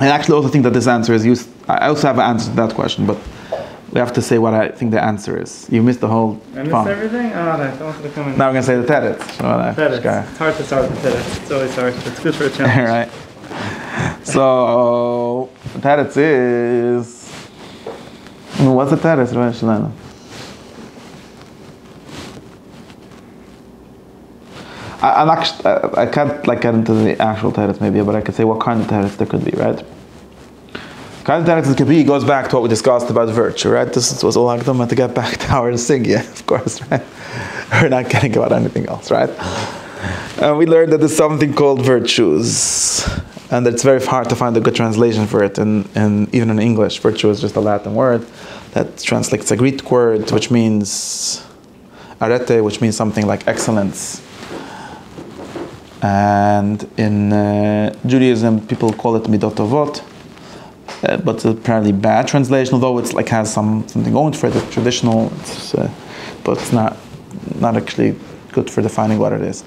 Speaker 1: I actually also think that this answer is used. I also have an answer to that question, but we have to say what I think the answer is. You missed the whole.
Speaker 4: I missed everything? Oh, I wanted to come in.
Speaker 1: Now we're going to say the teretz.
Speaker 4: It's hard to start with the teretz. It's always hard. It's good for a challenge.
Speaker 1: Right. So, the teretz is... What's the teretz, right, Shalana? I can't get into the actual teretz maybe, but I could say what kind of teretz there could be, right? Kind of teretz could be goes back to what we discussed about virtue, right? This was all Akdama to get back to our singya, of course, right? We're not getting about anything else, right? And we learned that there's something called virtues, and it's very hard to find a good translation for it, and even in English, virtue is just a Latin word that translates a Greek word, which means arete, which means something like excellence. And in Judaism, people call it midot tovot, but it's a apparently bad translation, although it's like has something going for it. It's traditional, but it's not actually good for defining what it is.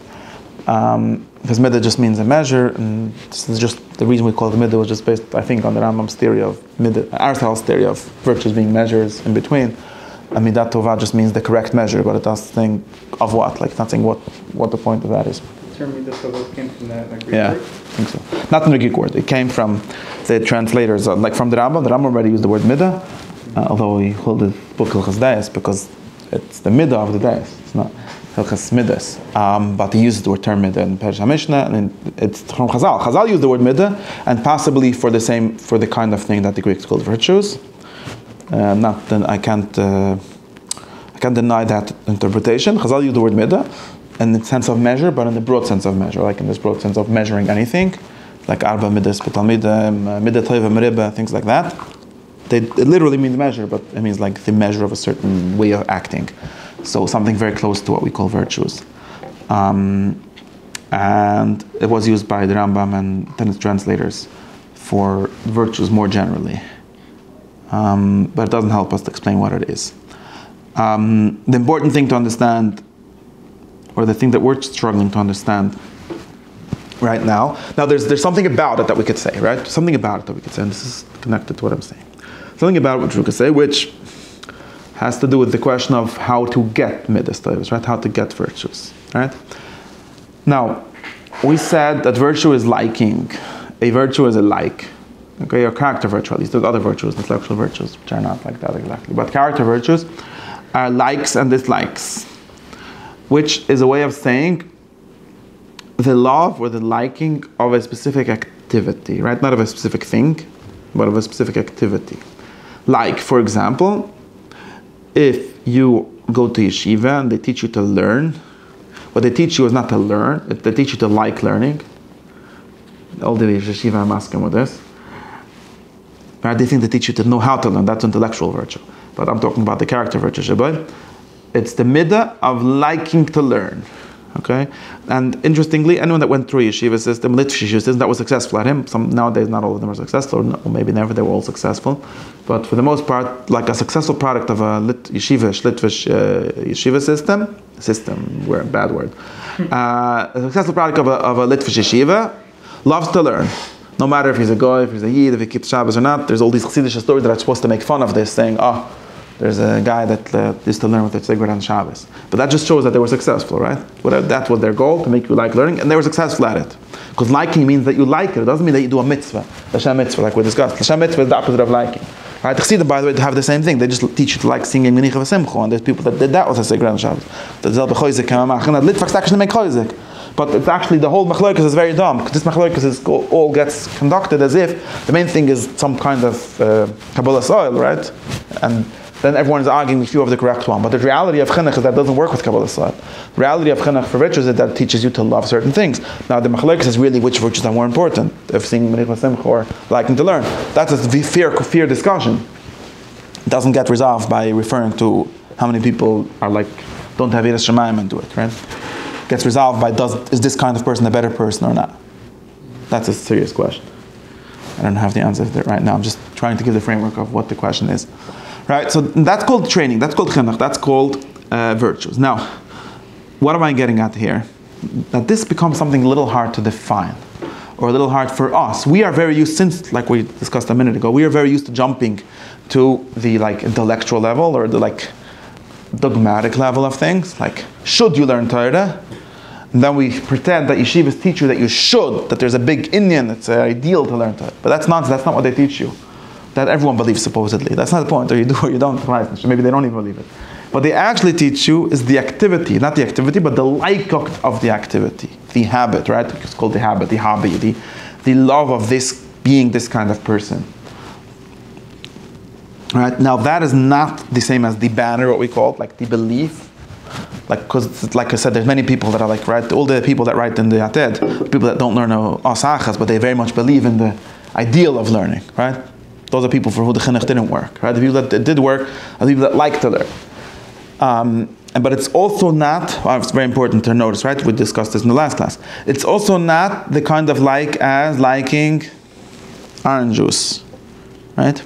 Speaker 1: Because midah just means a measure, and this is just the reason we call it midah was just based, I think, on the Rambam's theory of midah, Aristotle's theory of virtues being measures in between. And midat tovah just means the correct measure, but it does think of what, like not saying what the point of that is.
Speaker 4: The term midat tovah came from that Greek
Speaker 1: Yeah,
Speaker 4: word?
Speaker 1: I think so. Not in the Greek word. It came from the translators, like from the Rambam. The Rambam already used the word midah, although he called the book Hilchas Deis because it's the midah of the Deis. It's not Hilchas Midas. But he uses the term midah in Perish HaMishnah, and it's from Chazal. Chazal used the word midah, and possibly for the kind of thing that the Greeks called virtues. I can't deny that interpretation. Chazal used the word midah in the sense of measure, but in the broad sense of measure, like in this broad sense of measuring anything, like arba midas, betalmida, midah toiva meriba, things like that. It literally means measure, but it means like the measure of a certain way of acting. So something very close to what we call virtues. And it was used by the Rambam and then its translators for virtues more generally. But it doesn't help us to explain what it is. The important thing to understand, or the thing that we're struggling to understand right now, there's something about it that we could say, right? Something about it that we could say, and this is connected to what I'm saying. Something about it which we could say, which has to do with the question of how to get midas tovos, right? How to get virtues, right? Now, we said that virtue is liking. A virtue is a like. Okay, your character virtue, at least there's other virtues, intellectual virtues, which are not like that exactly. But character virtues are likes and dislikes, which is a way of saying the love or the liking of a specific activity, right? Not of a specific thing, but of a specific activity. Like, for example, if you go to yeshiva and they teach you to learn, what they teach you is not to learn, they teach you to like learning. All the yeshiva I'm asking with this. Right? They think they teach you to know how to learn, that's intellectual virtue. But I'm talking about the character virtue, Shabbat. It's the midah of liking to learn. Okay? And interestingly, anyone that went through a yeshiva system, Litvish yeshiva system, that was successful at him, nowadays not all of them are successful, or maybe never they were all successful. But for the most part, like a successful product of a Litvish yeshiva system, we're a bad word. A successful product of a Litvish yeshiva loves to learn. No matter if he's a guy, if he's a yid, if he keeps Shabbos or not, there's all these Chassidish stories that are supposed to make fun of this, saying, there's a guy that used to learn with the tzigrat on Shabbos. But that just shows that they were successful, right? That was their goal, to make you like learning, and they were successful at it. Because liking means that you like it. It doesn't mean that you do a mitzvah. L'shem mitzvah, like we discussed. L'shem mitzvah is the opposite of liking. Right? Chassidim, by the way, have the same thing. They just teach you to like singing Menicha v'Simcha, and there's people that did that with a tzigrat on Shabbos. The Zel b'choizik kamamach, and Litvaks actually make choizik. But it's actually, the whole machlokas is very dumb, because this machlokas all gets conducted as if the main thing is some kind of Kabbalah soil, right? And then everyone is arguing if you have the correct one. But the reality of chinuch is that it doesn't work with Kabbalah soil. The reality of chinuch for virtues is that it teaches you to love certain things. Now the machlokas is really which virtues are more important, if singing Menicha v'Simcha or liking to learn. That's a fear discussion. It doesn't get resolved by referring to how many people are like don't have Yiras Shamayim into it, right? Gets resolved by is this kind of person a better person or not? That's a serious question. I don't have the answer to that right now. I'm just trying to give the framework of what the question is. Right, so that's called training, that's called chinuch, that's called virtues. Now, what am I getting at here? That this becomes something a little hard to define, or a little hard for us. We are very used, since, like we discussed a minute ago, we are very used to jumping to the intellectual level, or the dogmatic level of things, like, should you learn Torah? And then we pretend that yeshivas teach you that you should, that there's a big Indian, it's an ideal to learn Torah. But that's nonsense, that's not what they teach you. That everyone believes supposedly. That's not the point, or you do or you don't, right? Maybe they don't even believe it. What they actually teach you is the activity, not the activity, but the laikok of the activity, the habit, right? It's called the habit, the hobby, the love of this, being this kind of person. Right? Now that is not the same as the banner, what we call it, like the belief. Because like I said, there's many people that are like, right, all the people that write in the Ated, people that don't learn asachas, but they very much believe in the ideal of learning, right? Those are people for who the chinuch didn't work, right? The people that did work are the people that like to learn. But it's also not, it's very important to notice, right? We discussed this in the last class. It's also not the kind of like as liking orange juice, right?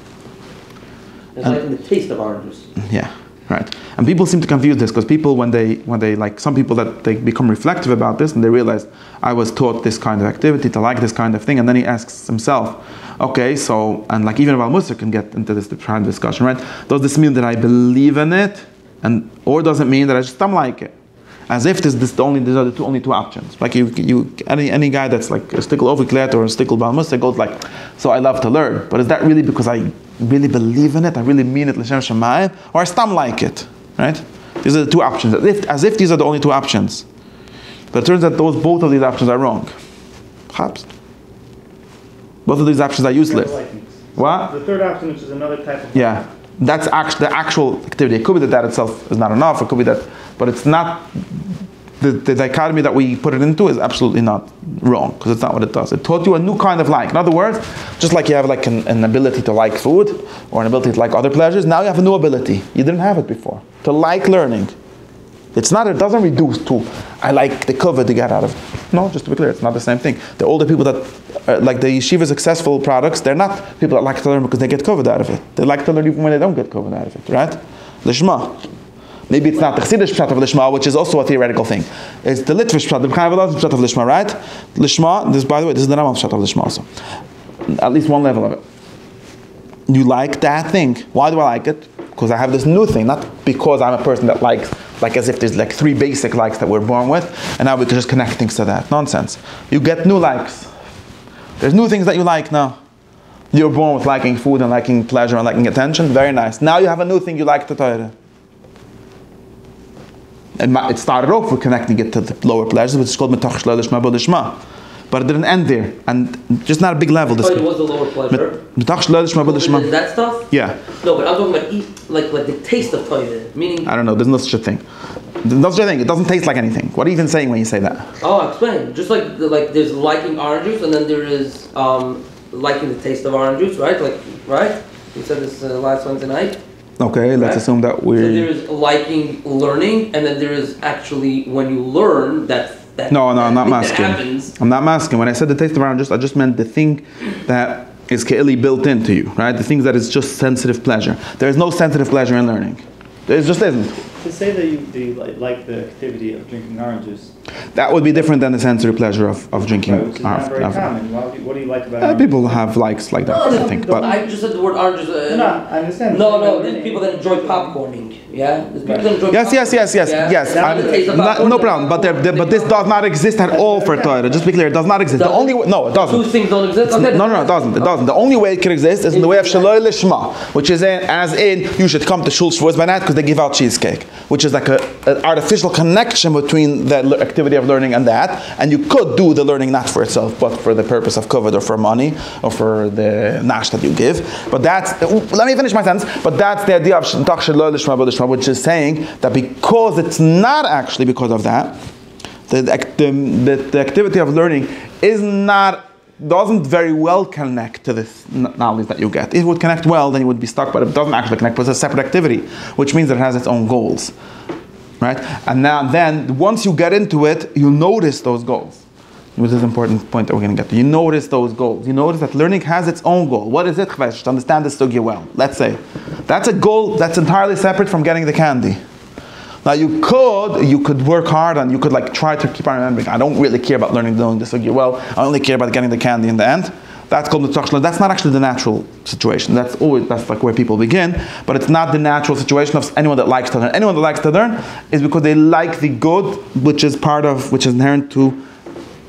Speaker 2: It's liking the taste of orange juice.
Speaker 1: Yeah, right. And people seem to confuse this, because people, when they like, some people that they become reflective about this and they realize, I was taught this kind of activity, to like this kind of thing, and then he asks himself, okay, so, and like even Baal Musar can get into this kind of discussion, right? Does this mean that I believe in it, or does it mean that I just don't like it? As if these are the only two options. Like any guy that's like a stickle overklet or a stickle Baal Musar goes like, so I love to learn, but is that really because I really believe in it, I really mean it l'shem shamayim, or I stam like it, right? These are the two options, as if these are the only two options. But it turns out both of these options are wrong. Perhaps. Both of these options are useless. What?
Speaker 4: The third option, which is another type of...
Speaker 1: Yeah, that's the actual activity. It could be that itself is not enough, it could be that, but it's not, the dichotomy that we put it into is absolutely not wrong, because it's not what it does. It taught you a new kind of like. In other words, just like you have like an ability to like food, or an ability to like other pleasures, now you have a new ability. You didn't have it before. To like learning. It doesn't reduce to, I like the cover to get out of it. No, just to be clear, it's not the same thing. The older people that, like the yeshiva successful products, they're not people that like to learn because they get covered out of it. They like to learn even when they don't get covered out of it, right? Lishma. Maybe it's not the Chassidish pshat of Lishma, which is also a theoretical thing. It's the Litvish pshat, the Chayav pshat of Lishma, right? Lishma, by the way, this is the Rambam pshat of Lishma also. At least one level of it. You like that thing. Why do I like it? Because I have this new thing, not because I'm a person that likes, like as if there's like 3 basic likes that we're born with, and now we can just connect things to that. Nonsense. You get new likes. There's new things that you like now. You're born with liking food and liking pleasure and liking attention. Very nice. Now you have a new thing you like to Torah. It started off with connecting it to the lower pleasures, which is called metach shelo lishma bo lishma. But it didn't end there, and just not a big level.
Speaker 2: It was the lower pleasure.
Speaker 1: Metach shelo lishma bo lishma.
Speaker 2: That stuff?
Speaker 1: Yeah.
Speaker 2: No, but I'm talking about like the taste of Torah, meaning...
Speaker 1: I don't know, there's no such a thing. There's no such a thing, it doesn't taste like anything. What are you even saying when you say that?
Speaker 2: Oh, explain. Just like there's liking orange juice, and then there is liking the taste of orange juice, right? Right? You said this last Wednesday night.
Speaker 1: Okay, let's assume that we're...
Speaker 2: So there is liking learning, and then there is actually when you learn that
Speaker 1: No, I'm not masking.
Speaker 2: Happens.
Speaker 1: I'm not masking. When I said the taste of orange juice, I just meant the thing that is ke'ili built into you, right? The things that is just sensitive pleasure. There is no sensitive pleasure in learning. There just isn't.
Speaker 4: To say that you like the activity of drinking orange juice.
Speaker 1: That would be different than the sensory pleasure of drinking.
Speaker 4: Right, which is not very common. What do you like about orange
Speaker 1: people have likes like that, I think. But
Speaker 2: I just said the word orange juice.
Speaker 4: No, I understand.
Speaker 2: No, there's people that enjoy popcorning. Yeah? There's people that enjoy
Speaker 1: Yes. No problem. But this does not exist at all for Torah. Just be clear, it does not exist. It doesn't.
Speaker 2: Two things don't exist? Okay,
Speaker 1: No, it doesn't. It doesn't. The only way it can exist is in the way of Shaloi Lishma, which is as in you should come to Shul Shavuos by night because they give out cheesecake, which is like an artificial connection between the activity of learning and that. And you could do the learning not for itself, but for the purpose of covet or for money or for the nash that you give. But let me finish my sentence. But that's the idea of Shaloi Lishma Bo Lishma, which is saying that because it's not actually because of that, the activity of learning doesn't very well connect to this knowledge that you get. If it would connect well, then you would be stuck, but it doesn't actually connect, but it's a separate activity, which means that it has its own goals. right? And then once you get into it, you'll notice those goals. Which is an important point that we're going to get to. You notice those goals. You notice that learning has its own goal. What is it? To understand the sugya well. Let's say. That's a goal that's entirely separate from getting the candy. Now you could work hard and you could like try to keep on remembering, I don't really care about learning the sugya well. I only care about getting the candy in the end. That's called the. That's not actually the natural situation. That's like where people begin, but it's not the natural situation of anyone that likes to learn. Anyone that likes to learn is because they like the good, which is inherent to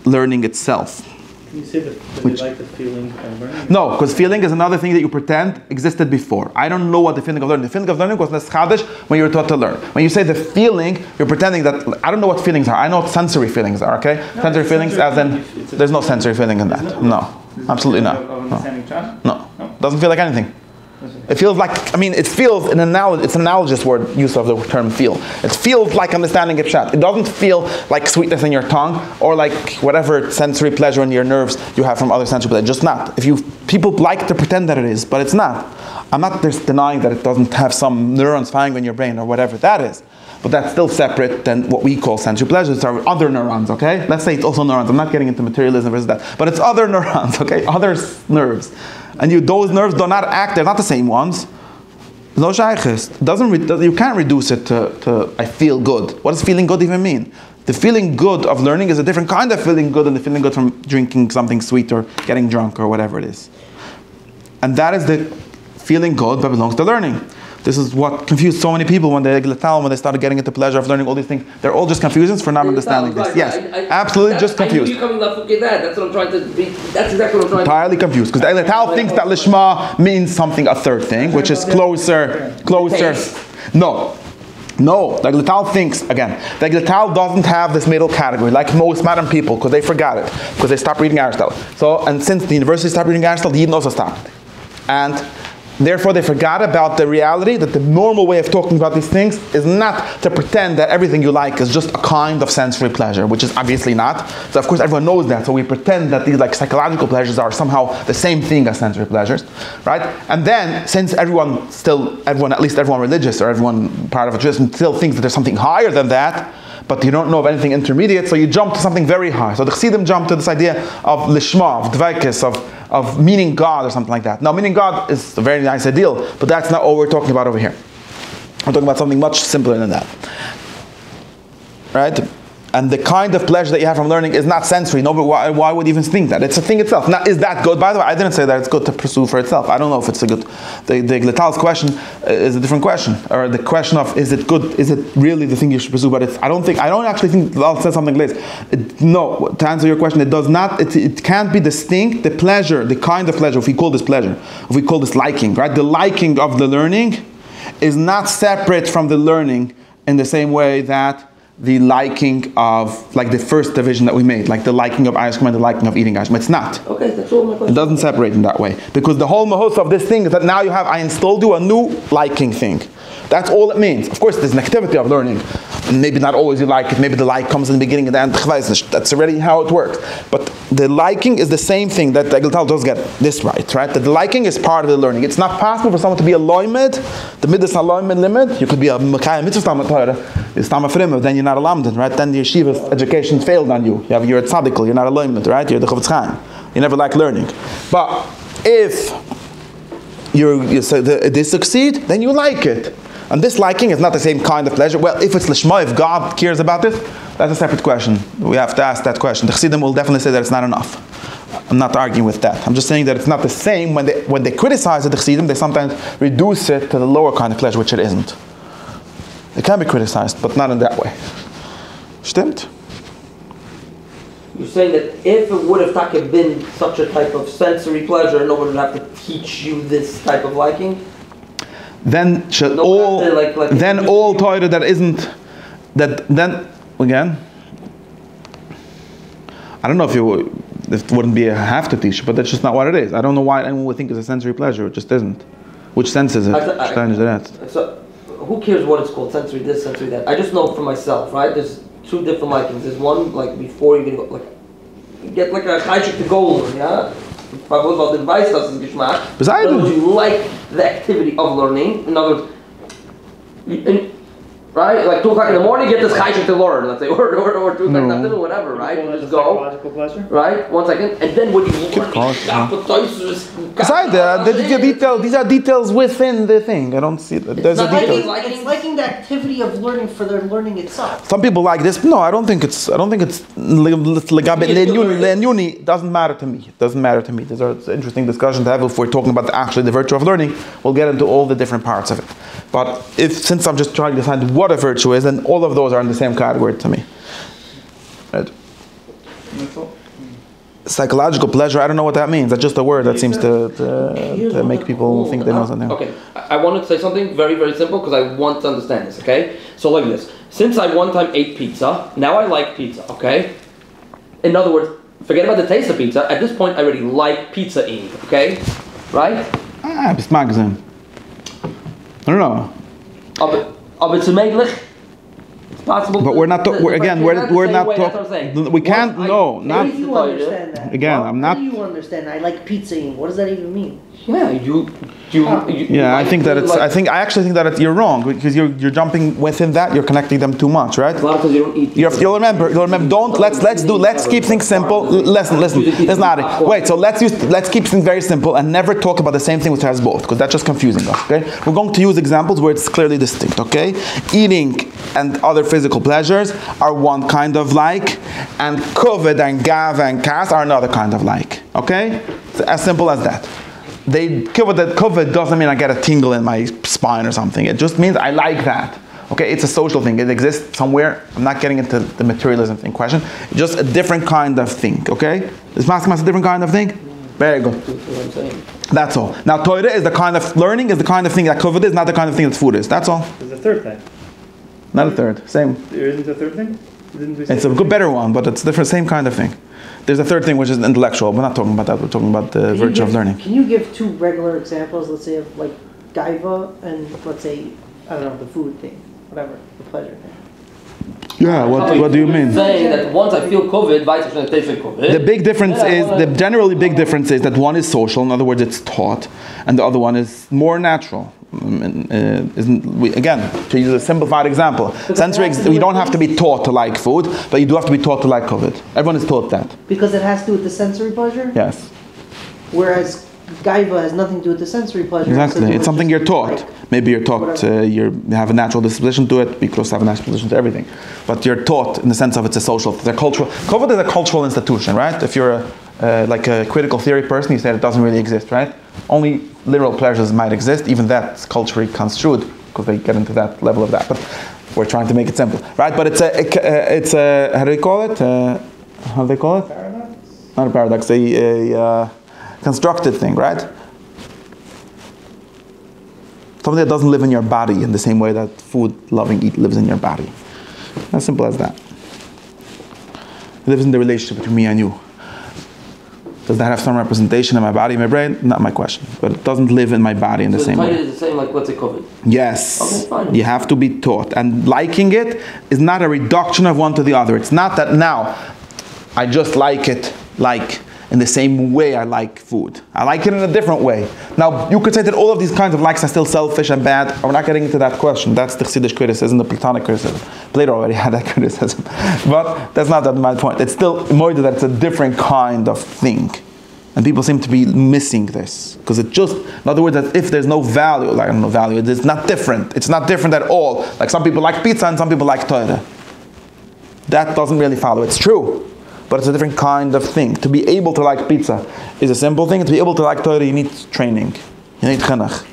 Speaker 1: learning itself.
Speaker 4: Can you say that you like the feeling of learning?
Speaker 1: No, because feeling is another thing that you pretend existed before. I don't know what the feeling of learning. The feeling of learning was neschadish when you were taught to learn. When you say the feeling, you're pretending that I don't know what feelings are. I know what sensory feelings are. Okay, no, sensory feelings, as in there's no sensory feeling in that. No, absolutely not. No, doesn't feel like anything. It feels like, it feels it's an analogous word, use of the term feel. It feels like understanding a pshat. It doesn't feel like sweetness in your tongue or like whatever sensory pleasure in your nerves you have from other sensory pleasure. Just not. People like to pretend that it is, but it's not. I'm not just denying that it doesn't have some neurons firing in your brain or whatever that is. But that's still separate than what we call sensory pleasures. It's our other neurons, okay? Let's say it's also neurons. I'm not getting into materialism versus that. But it's other neurons, okay? Other nerves. And those nerves do not act, they're not the same ones. No shaykhis. You can't reduce it to I feel good. What does feeling good even mean? The feeling good of learning is a different kind of feeling good than the feeling good from drinking something sweet or getting drunk or whatever it is. And that is the feeling good that belongs to learning. This is what confused so many people when they started getting into pleasure of learning all these things. They're all just confusions for not understanding this. Yes, absolutely just confused.
Speaker 2: I knew you coming up with that. That's what I'm trying to be. That's exactly what I'm trying to.
Speaker 1: Entirely confused because the Eglatal thinks that lishma means something a third thing, which is closer. No. The Eglatal thinks again. The Eglatal doesn't have this middle category like most modern people because they forgot it because they stopped reading Aristotle. And since the university stopped reading Aristotle, the Yidden also stopped. And therefore, they forgot about the reality that the normal way of talking about these things is not to pretend that everything you like is just a kind of sensory pleasure, which is obviously not. So of course everyone knows that, so we pretend that these like psychological pleasures are somehow the same thing as sensory pleasures, right? And then, since everyone religious or everyone part of a tradition still thinks that there's something higher than that, but you don't know of anything intermediate, so you jump to something very high. So the Chassidim jump to this idea of lishma, of dvaikis, of meaning God or something like that. Now, meaning God is a very nice ideal, but that's not what we're talking about over here. We're talking about something much simpler than that. Right? And the kind of pleasure that you have from learning is not sensory. No, but why would you even think that? It's a thing itself. Now, is that good? By the way, I didn't say that it's good to pursue for itself. I don't know if it's a good. The Eglatal's question is a different question, or the question of is it good? Is it really the thing you should pursue? But I don't actually think I'll say something later. No, to answer your question, it does not. It can't be distinct. The pleasure, the kind of pleasure, if we call this pleasure, if we call this liking, right? The liking of the learning is not separate from the learning in the same way that the liking of, like the first division that we made, like the liking of ice cream and the liking of eating ice cream. It's not.
Speaker 2: Okay, that's all my question.
Speaker 1: It doesn't separate in that way. Because the whole mahos of this thing is that now I installed you a new liking thing. That's all it means. Of course, there's an activity of learning. And maybe not always you like it. Maybe the like comes in the beginning and the end. That's already how it works. But the liking is the same thing that the Eglatal does get this right? That the liking is part of the learning. It's not possible for someone to be a loimed, the midas loimed limit. You could be a mekayim mitzvah torah, then you're not a lamdan, right? Then the yeshiva education failed on you. You're a tzadikal, you're not a loimed, right? You're the chavetz chaim. You never like learning. But if they succeed, then you like it. And this liking is not the same kind of pleasure. Well, if it's lishma, if God cares about this, that's a separate question. We have to ask that question. The Chassidim will definitely say that it's not enough. I'm not arguing with that. I'm just saying that it's not the same. When they criticize the Chassidim, they sometimes reduce it to the lower kind of pleasure, which it isn't. It can be criticized, but not in that way. Stimmt?
Speaker 2: You're saying that if it would have been such a type of sensory pleasure, no one would have to teach you this type of liking?
Speaker 1: Then all Torah that isn't that, then again, I don't know if it wouldn't be a have to teach, but that's just not what it is. I don't know why anyone would think it's a sensory pleasure. It just isn't. Which sense is it?
Speaker 2: So who cares what it's called? Sensory this, sensory that. I just know for myself, right? There's two different likings. There's one like before you go, like you get like a chayshik to go, yeah. About the beis das ist Geschmack. You like the activity of learning. In other words, right? Like 2 o'clock in the morning, get this chayshik to learn, let's say, or 2 o'clock in the afternoon, whatever, right? You just go.
Speaker 4: Psychological pleasure?
Speaker 2: Right? 1 second. And then when you learn,
Speaker 1: Besides that, these are details within the thing. I don't see that. There's a detail.
Speaker 3: It's liking the activity of learning for the learning itself.
Speaker 1: Some people like this. No, I don't think it's lenyuni. Doesn't matter to me. It doesn't matter to me. There's an interesting discussion to have if we're talking about actually the virtue of learning. We'll get into all the different parts of it. But since I'm just trying to find what a virtue is, then all of those are in the same category to me. Right? Psychological pleasure, I don't know what that means. That's just a word that seems to make people think they know something.
Speaker 2: Okay, I wanted to say something very, very simple because I want to understand this, okay? So like this, since I one time ate pizza, now I like pizza, okay? In other words, forget about the taste of pizza. At this point, I already like pizza eating, okay? Right?
Speaker 1: It's magazine. I don't know.
Speaker 2: Aber zu möglich. It's possible.
Speaker 1: But we're not. We're not talking. We can't. No, not.
Speaker 3: How do you understand that?
Speaker 1: Again, I'm not.
Speaker 3: How do you understand? I like pizza eating. What does that even mean?
Speaker 2: Yeah,
Speaker 1: Yeah, I think that it's. I actually think that you're wrong because you're jumping within that. You're connecting them too much, right?
Speaker 2: A lot of times you don't eat.
Speaker 1: You'll remember. Don't. Let's keep things simple. Listen. Adi. Wait. So let's keep things very simple and never talk about the same thing which has both because that's just confusing us. Okay. We're going to use examples where it's clearly distinct. Okay. Eating and other physical pleasures are one kind of like, and kavod and gava and kas are another kind of like. Okay. So as simple as that. Kavod doesn't mean I get a tingle in my spine or something. It just means I like that. Okay, it's a social thing. It exists somewhere. I'm not getting into the materialism thing question. It's just a different kind of thing. Okay, is masculine a different kind of thing? Very good. That's all. Now, torah is the kind of learning, is the kind of thing that kavod is, not the kind of thing that food is. That's all.
Speaker 4: There's a third thing.
Speaker 1: Not a third. Same.
Speaker 4: There isn't a third thing?
Speaker 1: It's a good, better one, but it's different. Same kind of thing. There's a third thing which is intellectual. We're not talking about that. We're talking about the virtue of learning.
Speaker 3: Can you give 2 regular examples, let's say, of like gaiva and let's say, I don't know, the food thing, whatever, the pleasure thing?
Speaker 1: Yeah, what do you mean?
Speaker 2: Saying that once I feel COVID, vice versa, it tastes like COVID.
Speaker 1: The big difference the generally big difference is that one is social, in other words, it's taught, and the other one is more natural. Again, to use a simplified example, we don't have to be taught to like food, but you do have to be taught to like COVID. Everyone is taught that.
Speaker 3: Because it has to do with the sensory pleasure?
Speaker 1: Yes.
Speaker 3: Whereas gaiva has nothing to do with the sensory pleasure.
Speaker 1: Exactly. It's something you're taught. Maybe you're taught, you have a natural disposition to it, we could also have a natural disposition to everything. But you're taught in the sense of it's a social, it's a cultural. COVID is a cultural institution, right? If you're like a critical theory person, you said it doesn't really exist, right? Only literal pleasures might exist, even that's culturally construed, because they get into that level of that. But we're trying to make it simple, right? But it's a how do they call it? How do they call it?
Speaker 4: Paradox?
Speaker 1: Not a paradox, a constructed thing, right? Something that doesn't live in your body in the same way that food lives in your body. As simple as that. It lives in the relationship between me and you. Does that have some representation in my body, my brain? Not my question. But it doesn't live in my body in the same way.
Speaker 2: So the is the same like, let's say, COVID?
Speaker 1: Yes.
Speaker 2: Okay, fine.
Speaker 1: You have to be taught. And liking it is not a reduction of one to the other. It's not that now I just like it like in the same way I like food. I like it in a different way. Now, you could say that all of these kinds of likes are still selfish and bad. We're not getting into that question. That's the Chassidish criticism, the Platonic criticism. Plato already had that criticism. But that's not my point. It's still more that it's a different kind of thing. And people seem to be missing this. Because it just, in other words, that if there's no value, like no value, it's not different. It's not different at all. Like some people like pizza and some people like torah. That doesn't really follow. It's true. But it's a different kind of thing. To be able to like pizza is a simple thing. To be able to like torah, you need training. You need chinuch.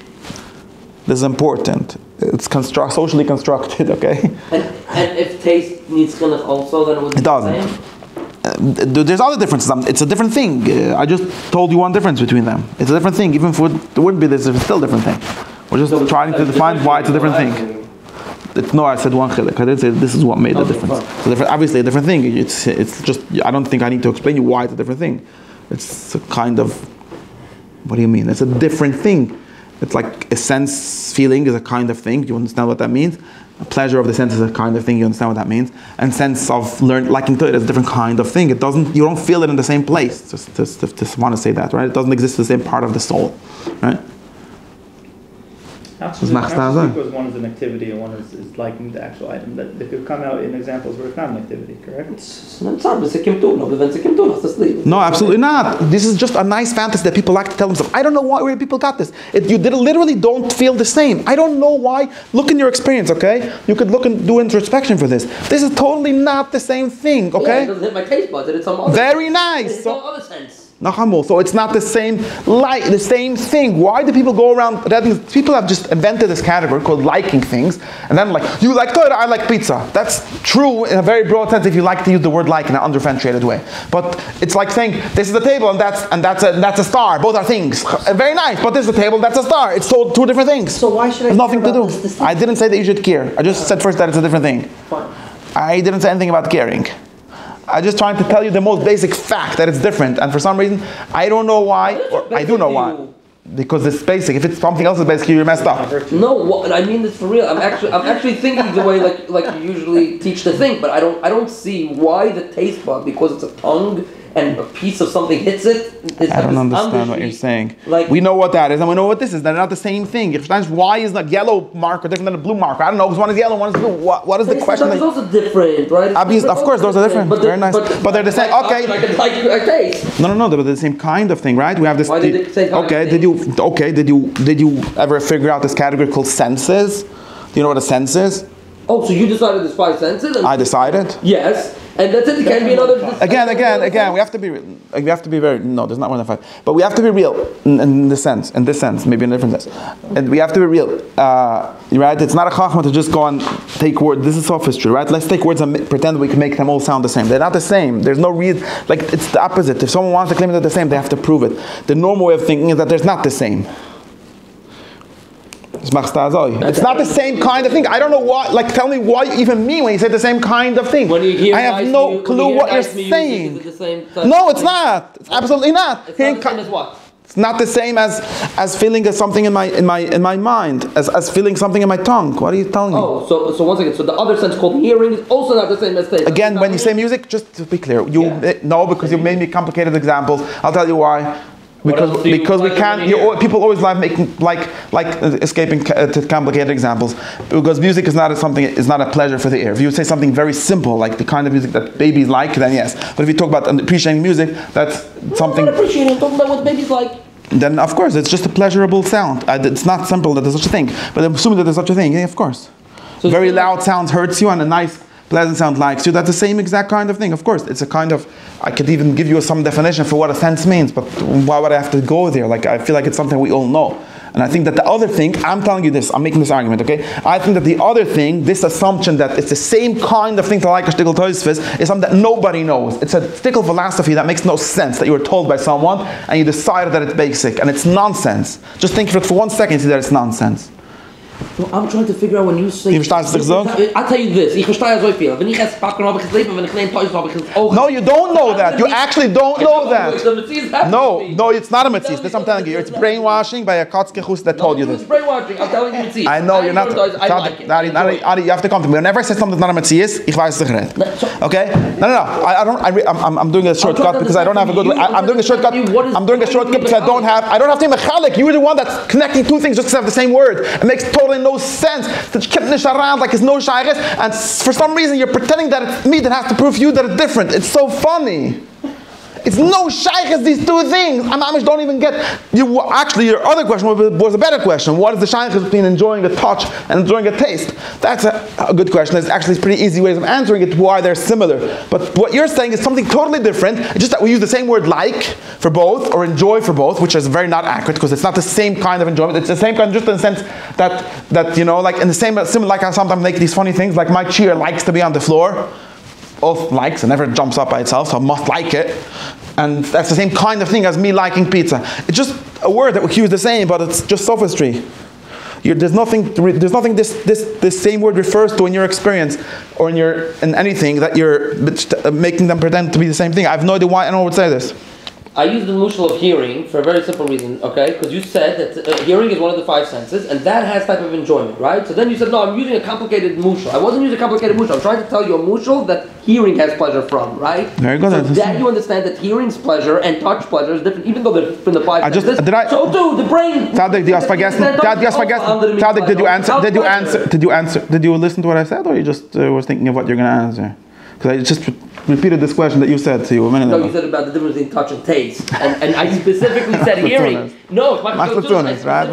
Speaker 1: This is important. It's socially constructed, okay?
Speaker 2: And if taste needs chinuch also, then it would be the same?
Speaker 1: There's other differences. It's a different thing. I just told you one difference between them. It's a different thing. Even if it wouldn't be this, it's still a different thing. We're just trying to define why it's a different thing. No, I said one chilek. I didn't say this is what made the difference. It's obviously a different thing. It's just, I don't think I need to explain you why it's a different thing. It's a kind of, what do you mean? It's a different thing. It's like a sense feeling is a kind of thing. You understand what that means? A pleasure of the sense is a kind of thing. You understand what that means? And sense of liking to it is a different kind of thing. You don't feel it in the same place. Just want to say that, right? It doesn't exist in the same part of the soul, right?
Speaker 4: Not just because one is an activity and one is liking the actual item. That they could come out in examples where it's not an activity, correct?
Speaker 1: No, absolutely not. This is just a nice fantasy that people like to tell themselves. I don't know where people got this. You literally don't feel the same. I don't know why. Look in your experience, okay? You could look and do introspection for this. This is totally not the same thing, okay?
Speaker 2: Yeah, it doesn't hit my taste buds. It's some other.
Speaker 1: Very nice.
Speaker 2: In some other sense.
Speaker 1: So it's not the same thing. Why do people go around? People have just invented this category called liking things, and then like, you like torah, I like pizza. That's true in a very broad sense if you like to use the word like in an undifferentiated way. But it's like saying this is a table and that's a star. Both are things. Very nice, but this is a table, that's a star. It's two different things.
Speaker 3: So why should I?
Speaker 1: There's nothing to do. I didn't say that you should care. I just said first that it's a different thing.
Speaker 3: Fine.
Speaker 1: I didn't say anything about caring. I'm just trying to tell you the most basic fact that it's different, and for some reason, I don't know why, or I do know why. Because it's basic. If it's something else is basic, you're messed up.
Speaker 2: No, I mean this for real. I'm actually thinking the way like you usually teach to think, but I don't see why the taste bud, because it's a tongue and a piece of something hits it.
Speaker 1: I don't understand what you're saying.
Speaker 2: Like,
Speaker 1: we know what that is, and we know what this is. They're not the same thing. If why is like yellow marker different than a blue marker? I don't know, because one is yellow, one is blue. What is the question?
Speaker 2: It's also different, right?
Speaker 1: Obviously, of course, those are different. Very nice. But they're the same. Okay.
Speaker 2: Like taste.
Speaker 1: No, they're the same kind of thing, right? We have this.
Speaker 2: Why did they say
Speaker 1: did you ever figure out this category called senses? Do you know what a sense is?
Speaker 2: Oh, so you decided there's 5 senses? And
Speaker 1: I decided.
Speaker 2: Yes. And that's it. It can be another.
Speaker 1: Again. We have to be very. No, there's not more than 5. But we have to be real in this sense. Maybe in a different sense. And we have to be real, right? It's not a chachma to just go and take words. This is sophistry, right? Let's take words and pretend we can make them all sound the same. They're not the same. There's no reason. Like it's the opposite. If someone wants to claim that they're the same, they have to prove it. The normal way of thinking is that there's not the same. It's not the same kind of thing. I don't know why. Like, tell me why you even mean when you say the same kind of thing.
Speaker 2: When you hear
Speaker 1: I have no clue what you're saying. No, it's not. It's absolutely not.
Speaker 2: It's not the same as what?
Speaker 1: It's not the same as feeling something in my mind, as feeling something in my tongue. What are you telling me?
Speaker 2: Oh, so once again, so the other sense called hearing is also not the same as taste.
Speaker 1: Again, when you say music, just to be clear, no, because you made me complicated examples. I'll tell you why. Because we can't. People always escaping to complicated examples. Because music is not a pleasure for the ear. If you say something very simple, like the kind of music that babies like, then yes. But if you talk about appreciating music, that's something.
Speaker 2: I'm not appreciating. I'm talking about what babies like.
Speaker 1: Then of course it's just a pleasurable sound. It's not simple that there's such a thing. But I'm assuming that there's such a thing. Yeah, of course. So very loud sounds hurts you, and a nice pleasant sound likes you. That's the same exact kind of thing. Of course, it's a kind of. I could even give you some definition for what a sense means, but why would I have to go there? Like, I feel like it's something we all know. And I think that the other thing, I'm telling you this, I'm making this argument, okay? I think that the other thing, this assumption that it's the same kind of thing to like a shtickle toisvis, is something that nobody knows. It's a shtickle philosophy that makes no sense, that you were told by someone and you decided that it's basic, and it's nonsense. Just think for 1 second and see that it's nonsense.
Speaker 2: No, I'm trying to figure out when you say.
Speaker 1: I'll
Speaker 2: tell you this. Ich verstehe so viel. Wenn ich esse Popcorn, habe ich gesehen. Wenn ich klein Toys habe ich es auch.
Speaker 1: No, you don't know that. You actually don't know that. No, it's not a mitzvah. This I'm telling you. It's brainwashing by a kotzkechus that told you this.
Speaker 2: It's brainwashing. I'm telling you mitzvah.
Speaker 1: I know you're not.
Speaker 2: I like it.
Speaker 1: Adi, you have to come to me. Whenever I say something that's not a mitzvah, ich weiß es nicht. Okay? No. I'm doing a shortcut because I don't have a good. I'm doing a shortcut. I'm doing a shortcut because I don't have to be mechalik. You're the one that's connecting two things just to have the same word. It makes totally no sense. Around like it's no shaykhs, and for some reason you're pretending that it's me that has to prove you that it's different. It's so funny. It's no shaykhs, these two things. I don't even get you. Actually, your other question was a better question. What is the shaykhs between enjoying a touch and enjoying a taste? That's a good question. There's actually pretty easy ways of answering it. Why they're similar? But what you're saying is something totally different. It's just that we use the same word like for both or enjoy for both, which is very not accurate because it's not the same kind of enjoyment. It's the same kind, just in the sense that you know, like in the same similar. Like I sometimes make these funny things. Like my chair likes to be on the floor. Both likes, it never jumps up by itself, so I must like it. And that's the same kind of thing as me liking pizza. It's just a word that we use the same, but it's just sophistry. There's nothing this same word refers to in your experience or in anything that you're making them pretend to be the same thing. I have no idea why anyone would say this.
Speaker 2: I use the mushal of hearing for a very simple reason, okay? Because you said that hearing is one of the 5 senses, and that has type of enjoyment, right? So then you said, no, I'm using a complicated mushal. I wasn't using a complicated mushal. I'm trying to tell you a mushal that hearing has pleasure from, right?
Speaker 1: Very good.
Speaker 2: So that you understand that hearing's pleasure and touch pleasure is different, even though they're from the 5 senses. So too, the brain...
Speaker 1: Tadek, did you listen to what I said, or you just was thinking of what you're going to answer? Because I just repeated this question that you said to you a minute ago.
Speaker 2: No, you said about the difference between touch and taste. And I specifically said hearing. No, it's
Speaker 1: right?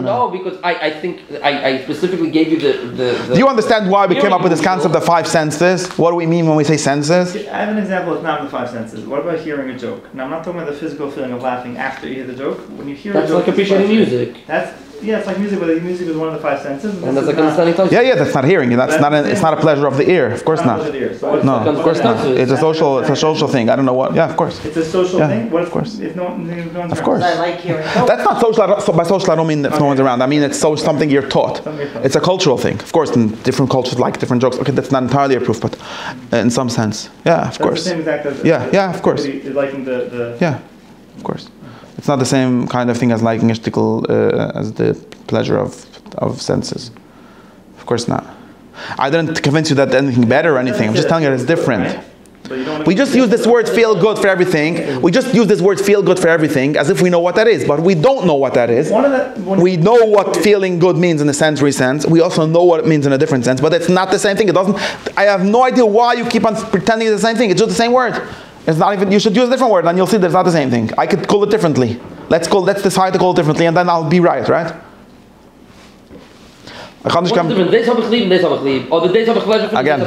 Speaker 2: No, because I think I specifically gave you the
Speaker 1: Do you understand why we came up with this concept of 5 senses? What do we mean when we say senses?
Speaker 4: I have an example. It's not the 5 senses. What about hearing a joke? Now, I'm not talking about the physical feeling of laughing after you hear the joke. When you hear a joke...
Speaker 2: That's like appreciating music.
Speaker 4: It's like music, but music is one of the 5 senses.
Speaker 2: And that's like understanding touch.
Speaker 1: Yeah, that's not hearing. It's not a pleasure of the ear. Of course not. No, of course not. It's a social thing. I don't know what. Yeah, of course.
Speaker 4: It's a social thing? What
Speaker 1: of course.
Speaker 4: If no one's around?
Speaker 1: Of course.
Speaker 3: I like hearing.
Speaker 1: That's not social. By social, I don't mean if no one's around. I mean it's something you're taught. It's a cultural thing. Of course, in different cultures like different jokes. Okay, that's not entirely a proof, but in some sense, yeah, of course.
Speaker 4: That's the same exact as
Speaker 1: of course.
Speaker 4: Liking the
Speaker 1: Yeah, of course. It's not the same kind of thing as liking a shtickle as the pleasure of senses. Of course not. I didn't convince you that anything better or anything. I'm just telling you it's different. We just use this word feel good for everything. We just use this word feel good for everything as if we know what that is, but we don't know what that is. We know what feeling good means in a sensory sense. We also know what it means in a different sense, but it's not the same thing. I have no idea why you keep on pretending it's the same thing. It's just the same word. It's not even, you should use a different word and you'll see that it's not the same thing. I could call it differently. Let's decide to call it differently and then I'll be right?
Speaker 2: What's the difference? Days have a chlieb and days have a chlieb. Or the days have a pleasure for
Speaker 1: again.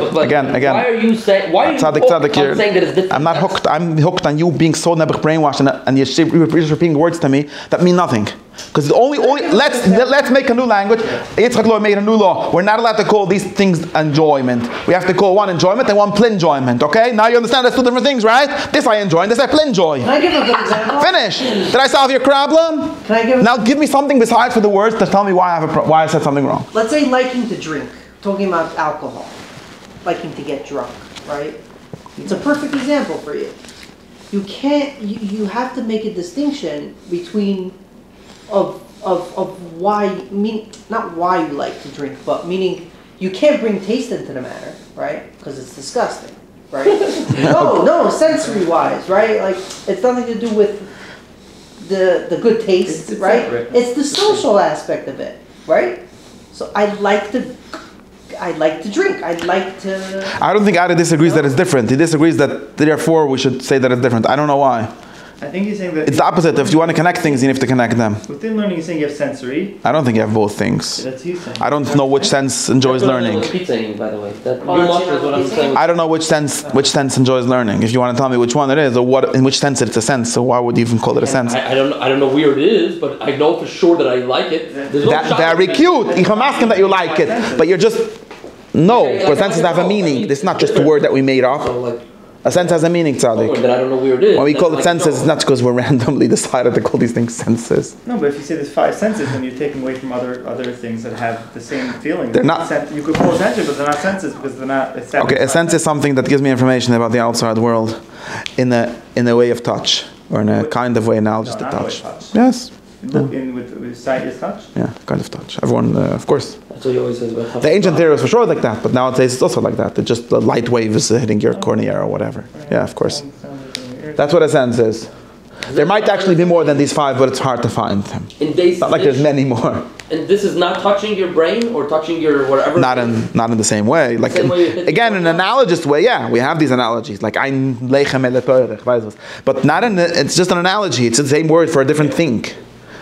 Speaker 2: Why are you saying hooked on saying that it's different?
Speaker 1: I'm not hooked. I'm hooked on you being so never brainwashed and you're repeating words to me that mean nothing. Because let's make a new language. Yitzchak Law made a new law. We're not allowed to call these things enjoyment. We have to call one enjoyment and one plinjoyment. Okay? Now you understand that's 2 different things, right? This I enjoy and this I plinjoy.
Speaker 3: Can I give a good example?
Speaker 1: Finish. Did I solve your problem?
Speaker 3: Can I give
Speaker 1: now give me something besides for the words to tell me why I said something wrong.
Speaker 3: Let's say liking to drink. Talking about alcohol. Liking to get drunk, right? It's a perfect example for you. You can't. You have to make a distinction between of why, not why you like to drink, but meaning you can't bring taste into the matter, right? Because it's disgusting, right? no, sensory wise, right? Like it's nothing to do with the good taste, it's right? Separate. It's the social aspect of it, right? So I like to drink. I'd like to.
Speaker 1: I don't think Ada disagrees that it's different. He disagrees that therefore we should say that it's different. I don't know why.
Speaker 4: I think he's saying that...
Speaker 1: It's the opposite. If you want to connect things, you have to connect them.
Speaker 4: Within learning, he's saying you have sensory.
Speaker 1: I don't think you have both things.
Speaker 4: That's you saying.
Speaker 1: I don't know which sense enjoys learning.
Speaker 2: By the way. What I'm saying.
Speaker 1: I don't know which sense enjoys learning. If you want to tell me which one it is, or in which sense it's a sense, so why would you even call it a sense?
Speaker 2: I don't know where it is, but I know for sure that I like it.
Speaker 1: That's very cute. I'm asking that you like it, but you're just... No, because senses have a meaning. This is not just a word that we made up. A sense has a meaning, Tzaddik.
Speaker 2: Then I don't know where it is.
Speaker 1: When we call it senses, it's not because we randomly decided to call these things senses.
Speaker 4: No, but if you say there's 5 senses, then you're taking away from other things that have the same feeling.
Speaker 1: They're not.
Speaker 4: You could call it senses, but they're not senses because they're not.
Speaker 1: Okay, a sense is something that gives me information about the outside world, in a way of touch, or in a kind of way analogous to touch. Yes.
Speaker 4: With sight is touch?
Speaker 1: Yeah, kind of touch. Everyone, of course.
Speaker 2: That's what he always says about touch.
Speaker 1: The ancient theory was for sure like that, but nowadays it's also like that. It's just the light waves hitting your cornea or whatever. Yeah, of course. That's what a sense is. There might actually be more than these 5, but it's hard to find them. It's not like there's many more.
Speaker 2: And this is not touching your brain or touching your whatever?
Speaker 1: Not in the same way. Like again, in an analogous way, yeah, we have these analogies. Like ein lechem ele porach, but not it's just an analogy. It's the same word for a different thing.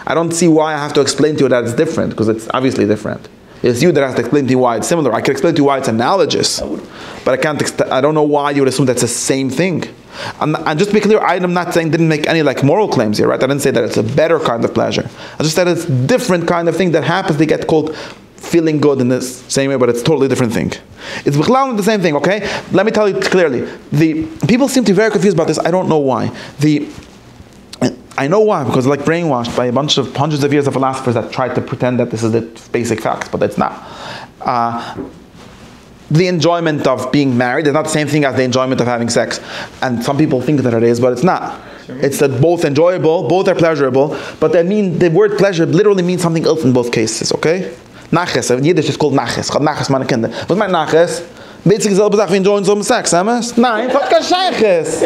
Speaker 1: I don't see why I have to explain to you that it's different, because it's obviously different. It's you that has to explain to you why it's similar. I can explain to you why it's analogous, but I don't know why you would assume that's the same thing. And just to be clear, I'm not saying didn't make any moral claims here, right? I didn't say that it's a better kind of pleasure. I just said it's a different kind of thing that happens to get called feeling good in this same way, but it's a totally different thing. It's the same thing, okay? Let me tell you clearly. The people seem to be very confused about this. I don't know why. I know why, because brainwashed by a bunch of hundreds of years of philosophers that tried to pretend that this is the basic facts, but it's not. The enjoyment of being married is not the same thing as the enjoyment of having sex. And some people think that it is, but it's not. It's both enjoyable, both are pleasurable, but the word pleasure literally means something else in both cases, okay? Naches, in Yiddish is called Naches. Naches meine Kinder. Was meint Naches? Basically selbe Sache wie enjoying some sex, Nein, es hat kein Scheiches.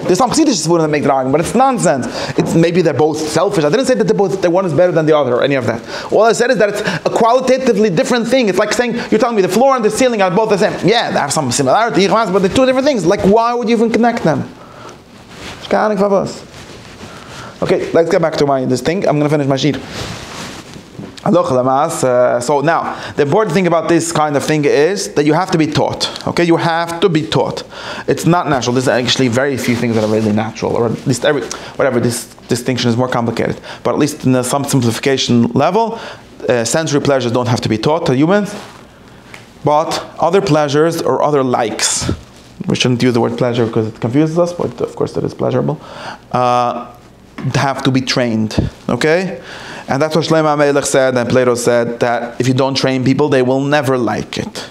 Speaker 1: There's some Chassidisches word that make dragon, but it's nonsense. It's maybe they're both selfish. I didn't say that one is better than the other or any of that. All I said is that it's a qualitatively different thing. It's like saying, you're telling me the floor and the ceiling are both the same. Yeah, they have some similarity, but they're two different things. Like, why would you even connect them? Okay, let's get back to this thing. I'm going to finish my sheet. So now, the important thing about this kind of thing is that you have to be taught. Okay, you have to be taught. It's not natural. There's actually very few things that are really natural, or at least this distinction is more complicated. But at least in some simplification level, sensory pleasures don't have to be taught to humans. But other pleasures or other likes, we shouldn't use the word pleasure because it confuses us, but of course that is pleasurable, have to be trained. Okay? And that's what Shlomo HaMelech said, and Plato said, that if you don't train people, they will never like it.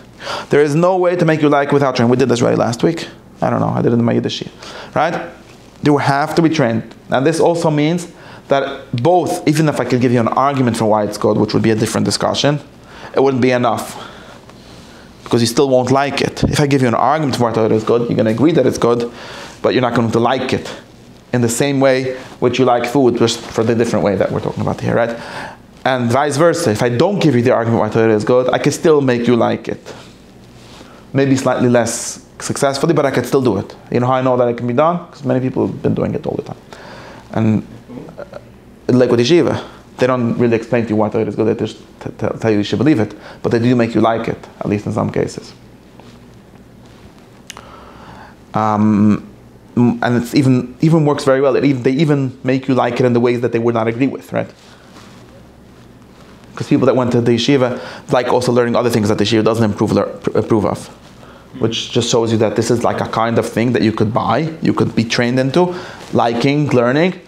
Speaker 1: There is no way to make you like it without training. We did this right last week. I don't know, I did it in my Yiddish. Right? You have to be trained. And this also means that both, even if I could give you an argument for why it's good, which would be a different discussion, it wouldn't be enough. Because you still won't like it. If I give you an argument for why it is good, you're going to agree that it's good, but you're not going to like it. In the same way which you like food, just for the different way that we're talking about here, right? And vice versa. If I don't give you the argument why Torah is good, I can still make you like it. Maybe slightly less successfully, but I can still do it. You know how I know that it can be done? Because many people have been doing it all the time. And like with Yeshiva, they don't really explain to you why Torah is good. They just tell you should believe it. But they do make you like it, at least in some cases. And it's even works very well. They even make you like it in the ways that they would not agree with, right? Because people that went to the yeshiva like also learning other things that the yeshiva doesn't approve of, which just shows you that this is like a kind of thing that you could buy, you could be trained into, liking, learning,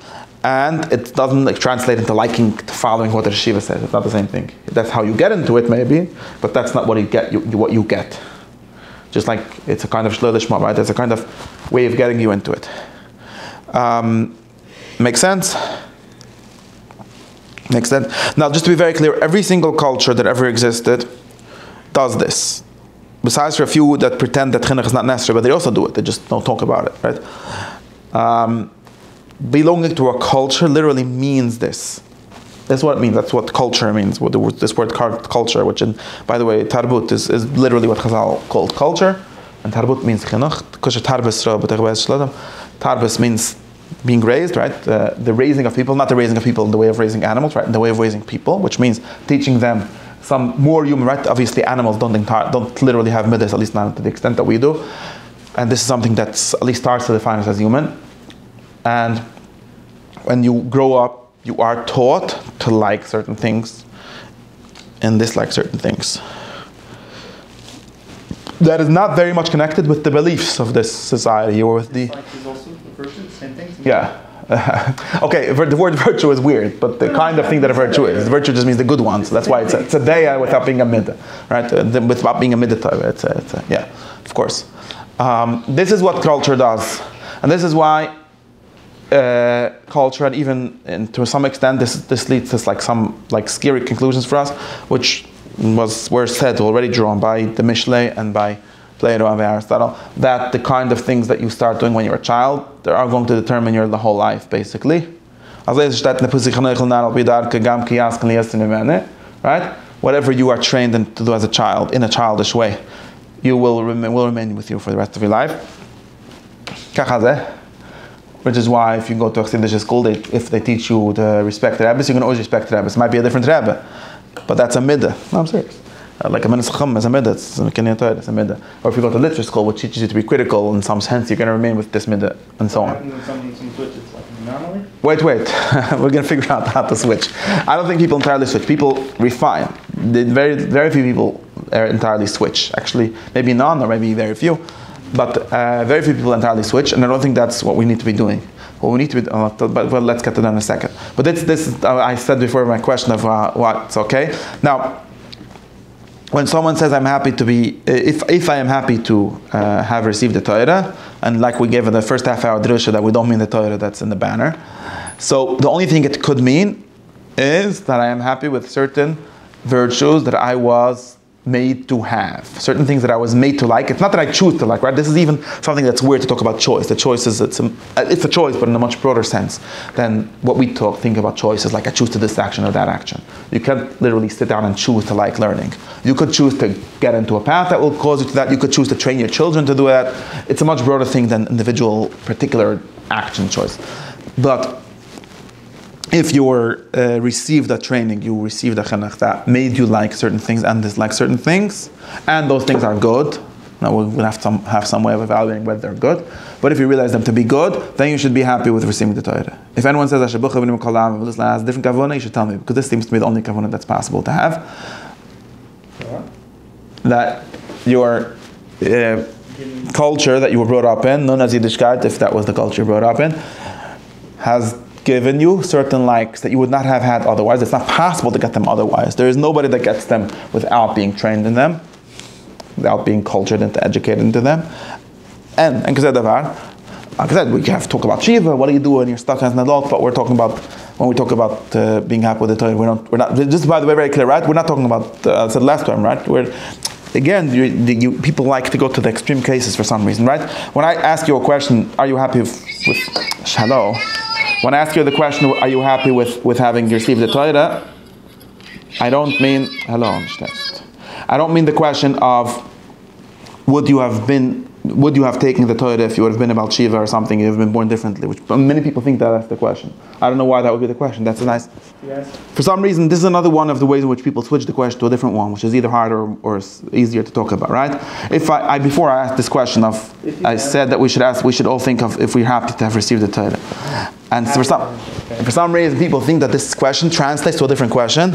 Speaker 1: and it doesn't translate into liking, following what the yeshiva says. It's not the same thing. That's how you get into it, maybe, but that's not what you get. What you get. Just like it's a kind of shlo lishma, right? It's a kind of way of getting you into it. Makes sense? Makes sense? Now, just to be very clear, every single culture that ever existed does this. Besides for a few that pretend that chinuch is not necessary, but they also do it. They just don't talk about it, right? Belonging to a culture literally means this. That's what it means. That's what culture means. This word culture, which, by the way, tarbut is literally what Chazal called culture, and tarbut means chinuch. Tarbus means being raised, right? The raising of people, not the raising of people in the way of raising animals, right? In the way of raising people, which means teaching them some more human, right? Obviously, animals don't literally have midas, at least not to the extent that we do. And this is something that's at least starts to define us as human. And when you grow up, you are taught to like certain things and dislike certain things. That is not very much connected with the beliefs of this society or with the...
Speaker 4: Dislike is also a virtue, same thing?
Speaker 1: Yeah. Okay, the word virtue is weird, but the kind of thing that a virtue is. Virtue just means the good ones. That's why it's a day without being a midah, right? Without being a midah, yeah, of course. This is what culture does. And this is why culture, and even to some extent, this leads to some scary conclusions for us, which were said already, drawn by the Mishle and by Plato and by Aristotle, that the kind of things that you start doing when you're a child, they are going to determine your the whole life, basically. Right? Whatever you are trained to do as a child, in a childish way, will remain with you for the rest of your life. Which is why if you go to a Chassidish school, if they teach you to respect the rabbis, you can always respect the rabbis. It might be a different rabbi, but that's a midah. No, I'm serious. Like a midas chacham is a midah. It's a midah. Or if you go to literature school, which teaches you to be critical in some sense, you're going to remain with this midah, and so on. Wait. We're going to figure out how to switch. I don't think people entirely switch. People refine. Very, very few people entirely switch. Actually, maybe none, or maybe very few. But very few people entirely switch, and I don't think that's what we need to be doing. What we need to be, but let's get to that in a second. But this I said before my question of what's okay. Now, when someone says I'm happy to be, if I am happy to have received the Torah, and like we gave in the first half hour drusha that we don't mean the Torah that's in the banner. So the only thing it could mean is that I am happy with certain virtues that I was made to have, certain things that I was made to like. It's not that I choose to like, right? This is even something that's weird to talk about choice. The choice is, it's a choice, but in a much broader sense than what we think about choices, like I choose to this action or that action. You can't literally sit down and choose to like learning. You could choose to get into a path that will cause you to that. You could choose to train your children to do that. It's a much broader thing than individual particular action choice. But if you received a training, you received a chinuch that made you like certain things and dislike certain things, and those things are good. Now we'll have some way of evaluating whether they're good. But if you realize them to be good, then you should be happy with receiving the Torah. If anyone says has a different kavanah, you should tell me, because this seems to be the only kavanah that's possible to have. That your culture that you were brought up in, known as Yiddishkeit, if that was the culture you were brought up in, has given you certain likes that you would not have had otherwise. It's not possible to get them otherwise. There is nobody that gets them without being trained in them, without being cultured and educated into them. And like I said, we have to talk about Shiva. What do you do when you're stuck as an adult? But when we talk about being happy with the Torah, we're not. Just by the way, very clear, right? We're not talking about. I said last time, right? People like to go to the extreme cases for some reason, right? When I ask you a question, are you happy with Shalom? When I ask you the question, are you happy with having received the Torah? I don't mean the question of would you have taken the Torah if you would have been about Shiva or something, you have been born differently, which many people think that's the question. I don't know why that would be the question. That's a nice... Yes. For some reason, this is another one of the ways in which people switch the question to a different one, which is either harder or easier to talk about, right? Before I asked this question I said that we should all think of if we're happy to have received the Torah. And for some reason, people think that this question translates to a different question,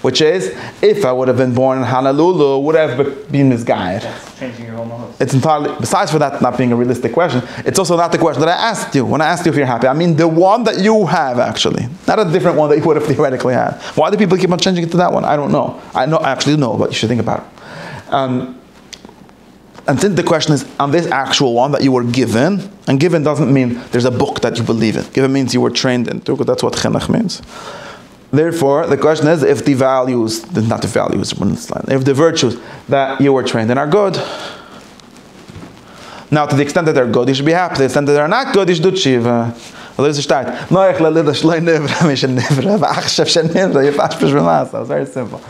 Speaker 1: which is, if I would have been born in Honolulu, would I have been misguided?
Speaker 4: That's changing your whole knowledge.
Speaker 1: It's entirely, besides for that not being a realistic question, it's also not the question that I asked you. When I asked you if you're happy, I mean the one that you have actually, not a different one that you would have theoretically had. Why do people keep on changing it to that one? I don't know. I actually know, but you should think about it. And since the question is on this actual one that you were given, and given doesn't mean there's a book that you believe in. Given means you were trained into, because that's what chinuch means. Therefore, the question is if the virtues that you were trained in are good. Now, to the extent that they're good, you should be happy. To the extent that they're not good, you should do tshiva. It's very simple.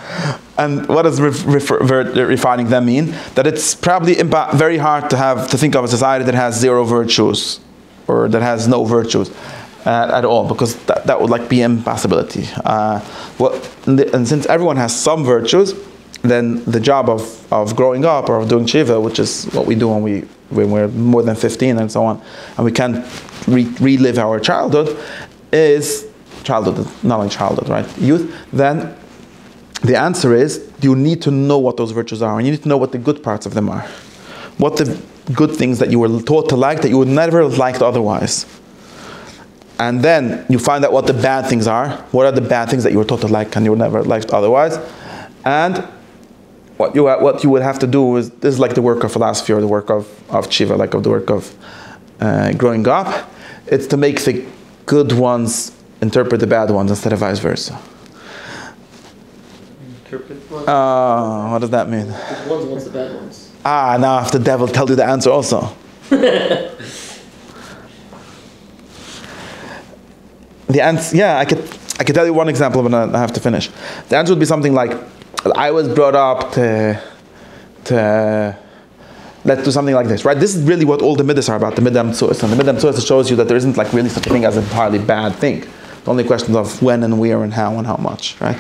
Speaker 1: And what does refining them mean? That it's probably very hard to think of a society that has zero virtues, or that has no virtues at all, because that would be impossibility. And since everyone has some virtues, then the job of growing up or of doing tshiva, which is what we do when we're more than 15 and so on, and we can't relive our childhood, not only childhood, right? Youth. Then the answer is you need to know what those virtues are, and you need to know what the good parts of them are, what the good things that you were taught to like that you would never have liked otherwise. And then you find out what the bad things are. What are the bad things that you were taught to like and you would never liked otherwise? And what you would have to do is, this is like the work of philosophy or the work of tshiva, like of the work of growing up. It's to make the good ones interpret the bad ones instead of vice versa.
Speaker 4: Interpret?
Speaker 1: What does that mean?
Speaker 2: The ones, what's the bad ones?
Speaker 1: Now if the devil tells you the answer also. The answer, yeah, I could tell you one example, but I have to finish. The answer would be something like, I was brought up to let's do something like this, right? This is really what all the midas are about, the midam tzuos. And the midam tzuos shows you that there isn't really such a thing as an entirely bad thing. The only question of when and where and how much, right?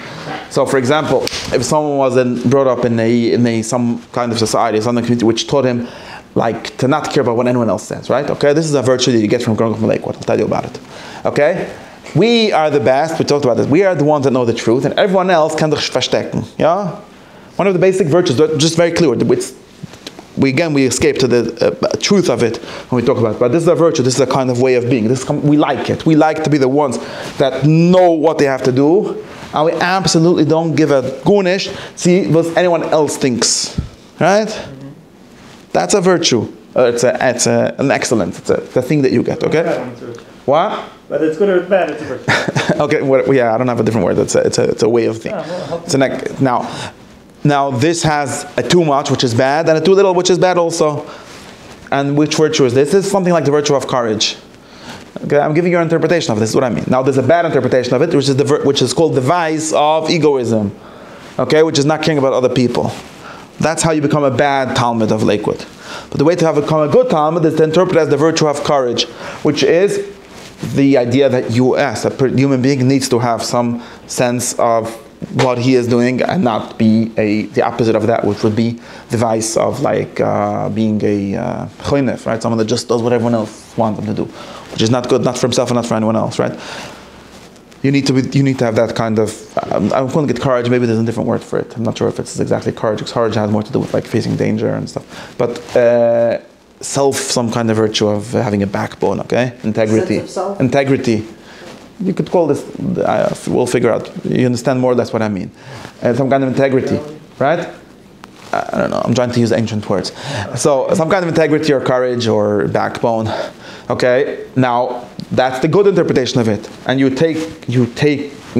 Speaker 1: So, for example, if someone was brought up in some kind of society, some community which taught him to not care about what anyone else says, right? Okay, this is a virtue that you get from growing up in Lakewood. I'll tell you about it. Okay, we are the best. We talked about this. We are the ones that know the truth, and everyone else can verstecken. Yeah, one of the basic virtues, just very clear. We escape to the truth of it when we talk about it. But this is a virtue. This is a kind of way of being. We like it. We like to be the ones that know what they have to do And we absolutely don't give a gunish, see what anyone else thinks. Right? That's a virtue. It's an excellence. It's the thing that you get, okay? What?
Speaker 4: Whether it's good or bad, it's a virtue.
Speaker 1: Okay, I don't have a different word. It's a way of thinking. Now this has a too much, which is bad, and a too little, which is bad also. And which virtue is this? This is something like the virtue of courage. Okay, I'm giving you an interpretation of this. Is what I mean. Now there's a bad interpretation of it, which is called the beis of egoism. Okay, which is not caring about other people. That's how you become a bad Talmud of Lakewood. But the way to become a good Talmud is to interpret as the virtue of courage, which is the idea that a human being needs to have some sense of what he is doing and not be the opposite of that, which would be the vice of being a choynef, right? Someone that just does what everyone else wants them to do, which is not good, not for himself and not for anyone else, right? You need to have that kind of. I'm calling it courage. Maybe there's a different word for it. I'm not sure if it's exactly courage. Because courage has more to do with facing danger and stuff. But some kind of virtue of having a backbone. Okay, integrity.
Speaker 3: Sense of self?
Speaker 1: Integrity. You could call this. We'll figure out. You understand more or less what I mean. Some kind of integrity, right? I don't know. I'm trying to use ancient words. So some kind of integrity or courage or backbone. Okay. Now that's the good interpretation of it, and you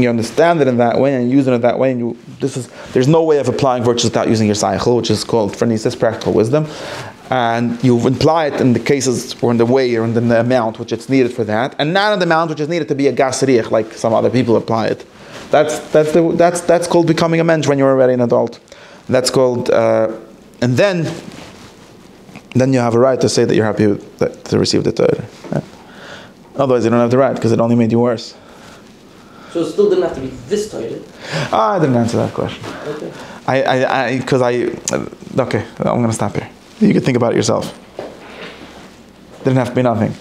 Speaker 1: understand it in that way and use it in that way. And there's no way of applying virtues without using your seichel, which is called phronesis, practical wisdom. And you apply it in the cases or in the way or in the amount which it's needed for that, and not in the amount which is needed to be a gasriach like some other people apply it. That's called becoming a mensch when you're already an adult. That's called, and then you have a right to say that you're happy to receive the Torah. Right? Otherwise, you don't have the right because it only made you worse.
Speaker 2: So it still didn't have to be this Torah.
Speaker 1: I didn't answer that question.
Speaker 2: Okay.
Speaker 1: Okay, I'm going to stop here. You can think about it yourself. Didn't have to be nothing.